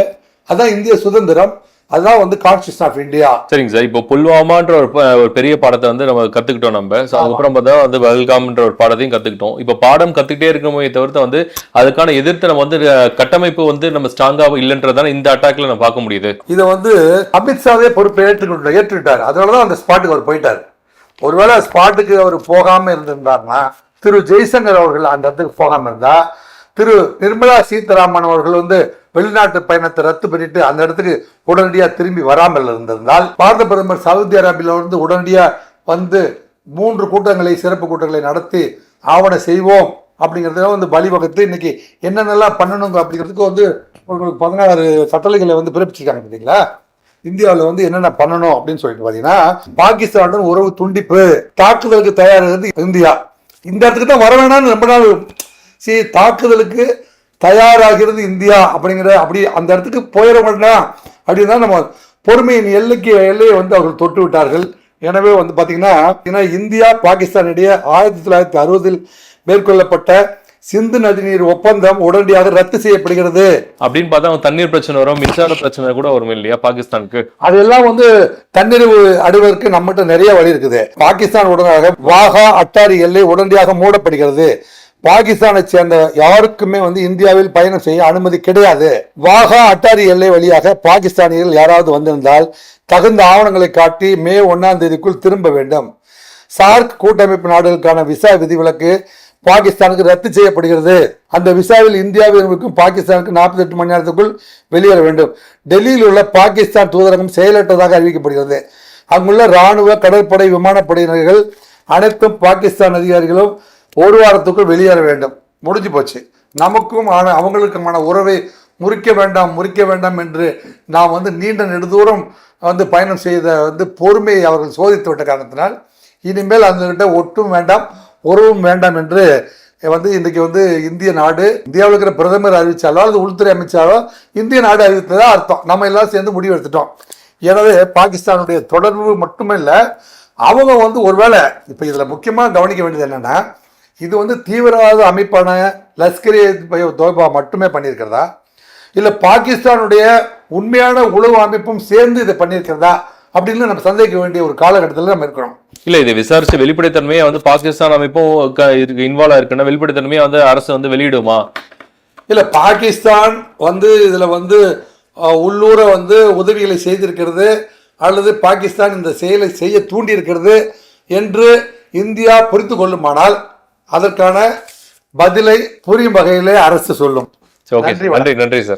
அதான் இந்திய சுதந்திரம், அதுதான் வந்து கான்ஸ்டியூஷன் ஆஃப் இந்தியா. சரிங்க சார், இப்போ புல்வாமான்ற ஒரு பெரிய பாடத்தை வந்து நம்ம கத்துக்கிட்டோம். நம்ம அதுக்கப்புறம் பார்த்தா வந்து பஹல்காம்ன்ற ஒரு பாடத்தையும் கத்துக்கிட்டோம். இப்போ பாடம் கத்துக்கிட்டே இருக்கணுமே தவிர்த்து வந்து அதுக்கான எதிர்த்து நம்ம வந்து கட்டமைப்பு வந்து நம்ம ஸ்ட்ராங்கா இல்லைன்றதான இந்த அட்டாக்ல நம்ம பார்க்க முடியுது. இதை வந்து அமித்ஷாவே பொறுப்பை ஏற்றுக்கிட்டார். அதனாலதான் அந்த ஸ்பாட்டுக்கு அவர் போயிட்டார். ஒருவேளை ஸ்பாட்டுக்கு அவர் போகாம இருந்திருந்தார்னா, திரு ஜெய்சங்கர் அவர்கள் அந்த இடத்துக்கு போகாம இருந்தா, திரு நிர்மலா சீதாராமன் அவர்கள் வந்து வெளிநாட்டு பயணத்தை ரத்து பண்ணிட்டு அந்த இடத்துக்கு உடனடியாக திரும்பி வராமல் இருந்திருந்தால், பாரத பிரதமர் சவுதி அரேபியாவில் வந்து உடனடியாக வந்து 3 கூட்டங்களை, சிறப்பு கூட்டங்களை நடத்தி ஆவண செய்வோம் அப்படிங்கிறத வந்து வழிவகுத்து இன்னைக்கு என்னென்னலாம் பண்ணணுங்க அப்படிங்கிறதுக்கு வந்து உங்களுக்கு 16 கட்டளைகளை வந்து பிறப்பிச்சிருக்காங்க பார்த்தீங்களா. இந்தியாவில் வந்து என்னென்ன பண்ணணும் அப்படின்னு சொல்லிட்டு பார்த்தீங்கன்னா, பாகிஸ்தானுடன் உறவு துண்டிப்பு, தாக்குதலுக்கு தயாராகிறது இந்தியா. இந்த இடத்துக்கு தான் வர வேணாம்னு ரொம்ப நாள் தாக்குதலுக்கு தயாராகிறது இந்தியா அப்படி அந்த இடத்துக்கு போயிட வேண்டாம் அப்படின்னு தான் நம்ம பொறுமையின் எல்லையை வந்து அவர்கள் தொட்டு விட்டார்கள். எனவே வந்து பார்த்தீங்கன்னா இந்தியா பாகிஸ்தான் இடையே 1960 மேற்கொள்ளப்பட்ட சிந்து நதிநீர் ஒப்பந்தம் உடனடியாக ரத்து செய்யப்படுகிறது. அப்படின்னு பார்த்தா அவங்க தண்ணீர் பிரச்சனை வரும், மின்சார பிரச்சனை கூட வரும் இல்லையா பாகிஸ்தானுக்கு? அதெல்லாம் வந்து தண்ணீர் அடைவதற்கு நம்மகிட்ட நிறைய வழி இருக்குது. பாகிஸ்தான் உடனாக வாகா அட்டாரி எல்லை உடனடியாக மூடப்படுகிறது. பாகிஸ்தானை சேர்ந்த யாருக்குமே வந்து இந்தியாவில் பயணம் செய்ய அனுமதி கிடையாது. வாகா அட்டாரி எல்லை வழியாக பாகிஸ்தானியர்கள் யாராவது வந்திருந்தால் தகுந்த ஆவணங்களை காட்டி மே 1ஆம் தேதிக்குள் திரும்ப வேண்டும். சார்க் கூட்டமைப்பு நாடுகளுக்கான விசா விதிவிலக்கு பாகிஸ்தானுக்கு ரத்து செய்யப்படுகிறது. அந்த விசாவில் இந்தியாவில் இருக்கும் பாகிஸ்தானுக்கு 48 மணி நேரத்துக்குள் வெளியேற வேண்டும். டெல்லியில் உள்ள பாகிஸ்தான் தூதரகம் செயலற்றதாக அறிவிக்கப்படுகிறது. அங்குள்ள இராணுவ, கடற்படை, விமானப்படையினர்கள் அனைத்தும் பாகிஸ்தான் அதிகாரிகளும் 1 வாரத்துக்குள் வெளியேற வேண்டும். முடிஞ்சு போச்சு. நமக்கும் அவங்களுக்குமான உறவை முறிக்க வேண்டாம் என்று நாம் வந்து நீண்ட நெடுதூரம் வந்து பயணம் செய்த வந்து பொறுமையை அவர்கள் சோதித்து விட்ட காரணத்தினால் இனிமேல் அந்த ஒட்டும் வேண்டாம், உறவும் வேண்டாம் என்று வந்து இன்றைக்கு வந்து இந்திய நாடு, இந்தியாவில் இருக்கிற பிரதமர் அறிவித்தாலோ அல்லது உள்துறை அமைச்சாலோ இந்திய நாடு அறிவித்ததா அர்த்தம். நம்ம எல்லாம் சேர்ந்து முடிவு எடுத்துட்டோம். எனவே பாகிஸ்தானுடைய தொடர்பு மட்டுமே இல்லை, அவங்க வந்து ஒருவேளை இப்போ இதில் முக்கியமாக கவனிக்க வேண்டியது என்னென்னா, இது வந்து தீவிரவாத அமைப்பான லஷ்கர்-இ-தொய்பா மட்டுமே பண்ணியிருக்கிறதா, இல்லை பாகிஸ்தானுடைய உண்மையான உளவு அமைப்பும் சேர்ந்து இதை பண்ணியிருக்கிறதா அப்படின்னு நம்ம சந்தேகிக்க வேண்டிய ஒரு காலகட்டத்தில் நம்ம இருக்கிறோம். இல்ல இதை விசாரிச்சு வெளிப்படைத்தன்மையை வந்து பாகிஸ்தான் அமைப்பும் இன்வால்வ் ஆயிருக்குன்னா வெளிப்படைத்தன்மையை வந்து அரசு வந்து வெளியிடுமா? இல்ல பாகிஸ்தான் வந்து இதுல வந்து உள்ளூர வந்து உதவிகளை செய்திருக்கிறது அல்லது பாகிஸ்தான் இந்த செயலை செய்ய தூண்டி இருக்கிறது என்று இந்தியா புரிந்து கொள்ளுமானால் அதற்கான பதிலை புரியும் வகையிலே அரசு சொல்லும். நன்றி சார்.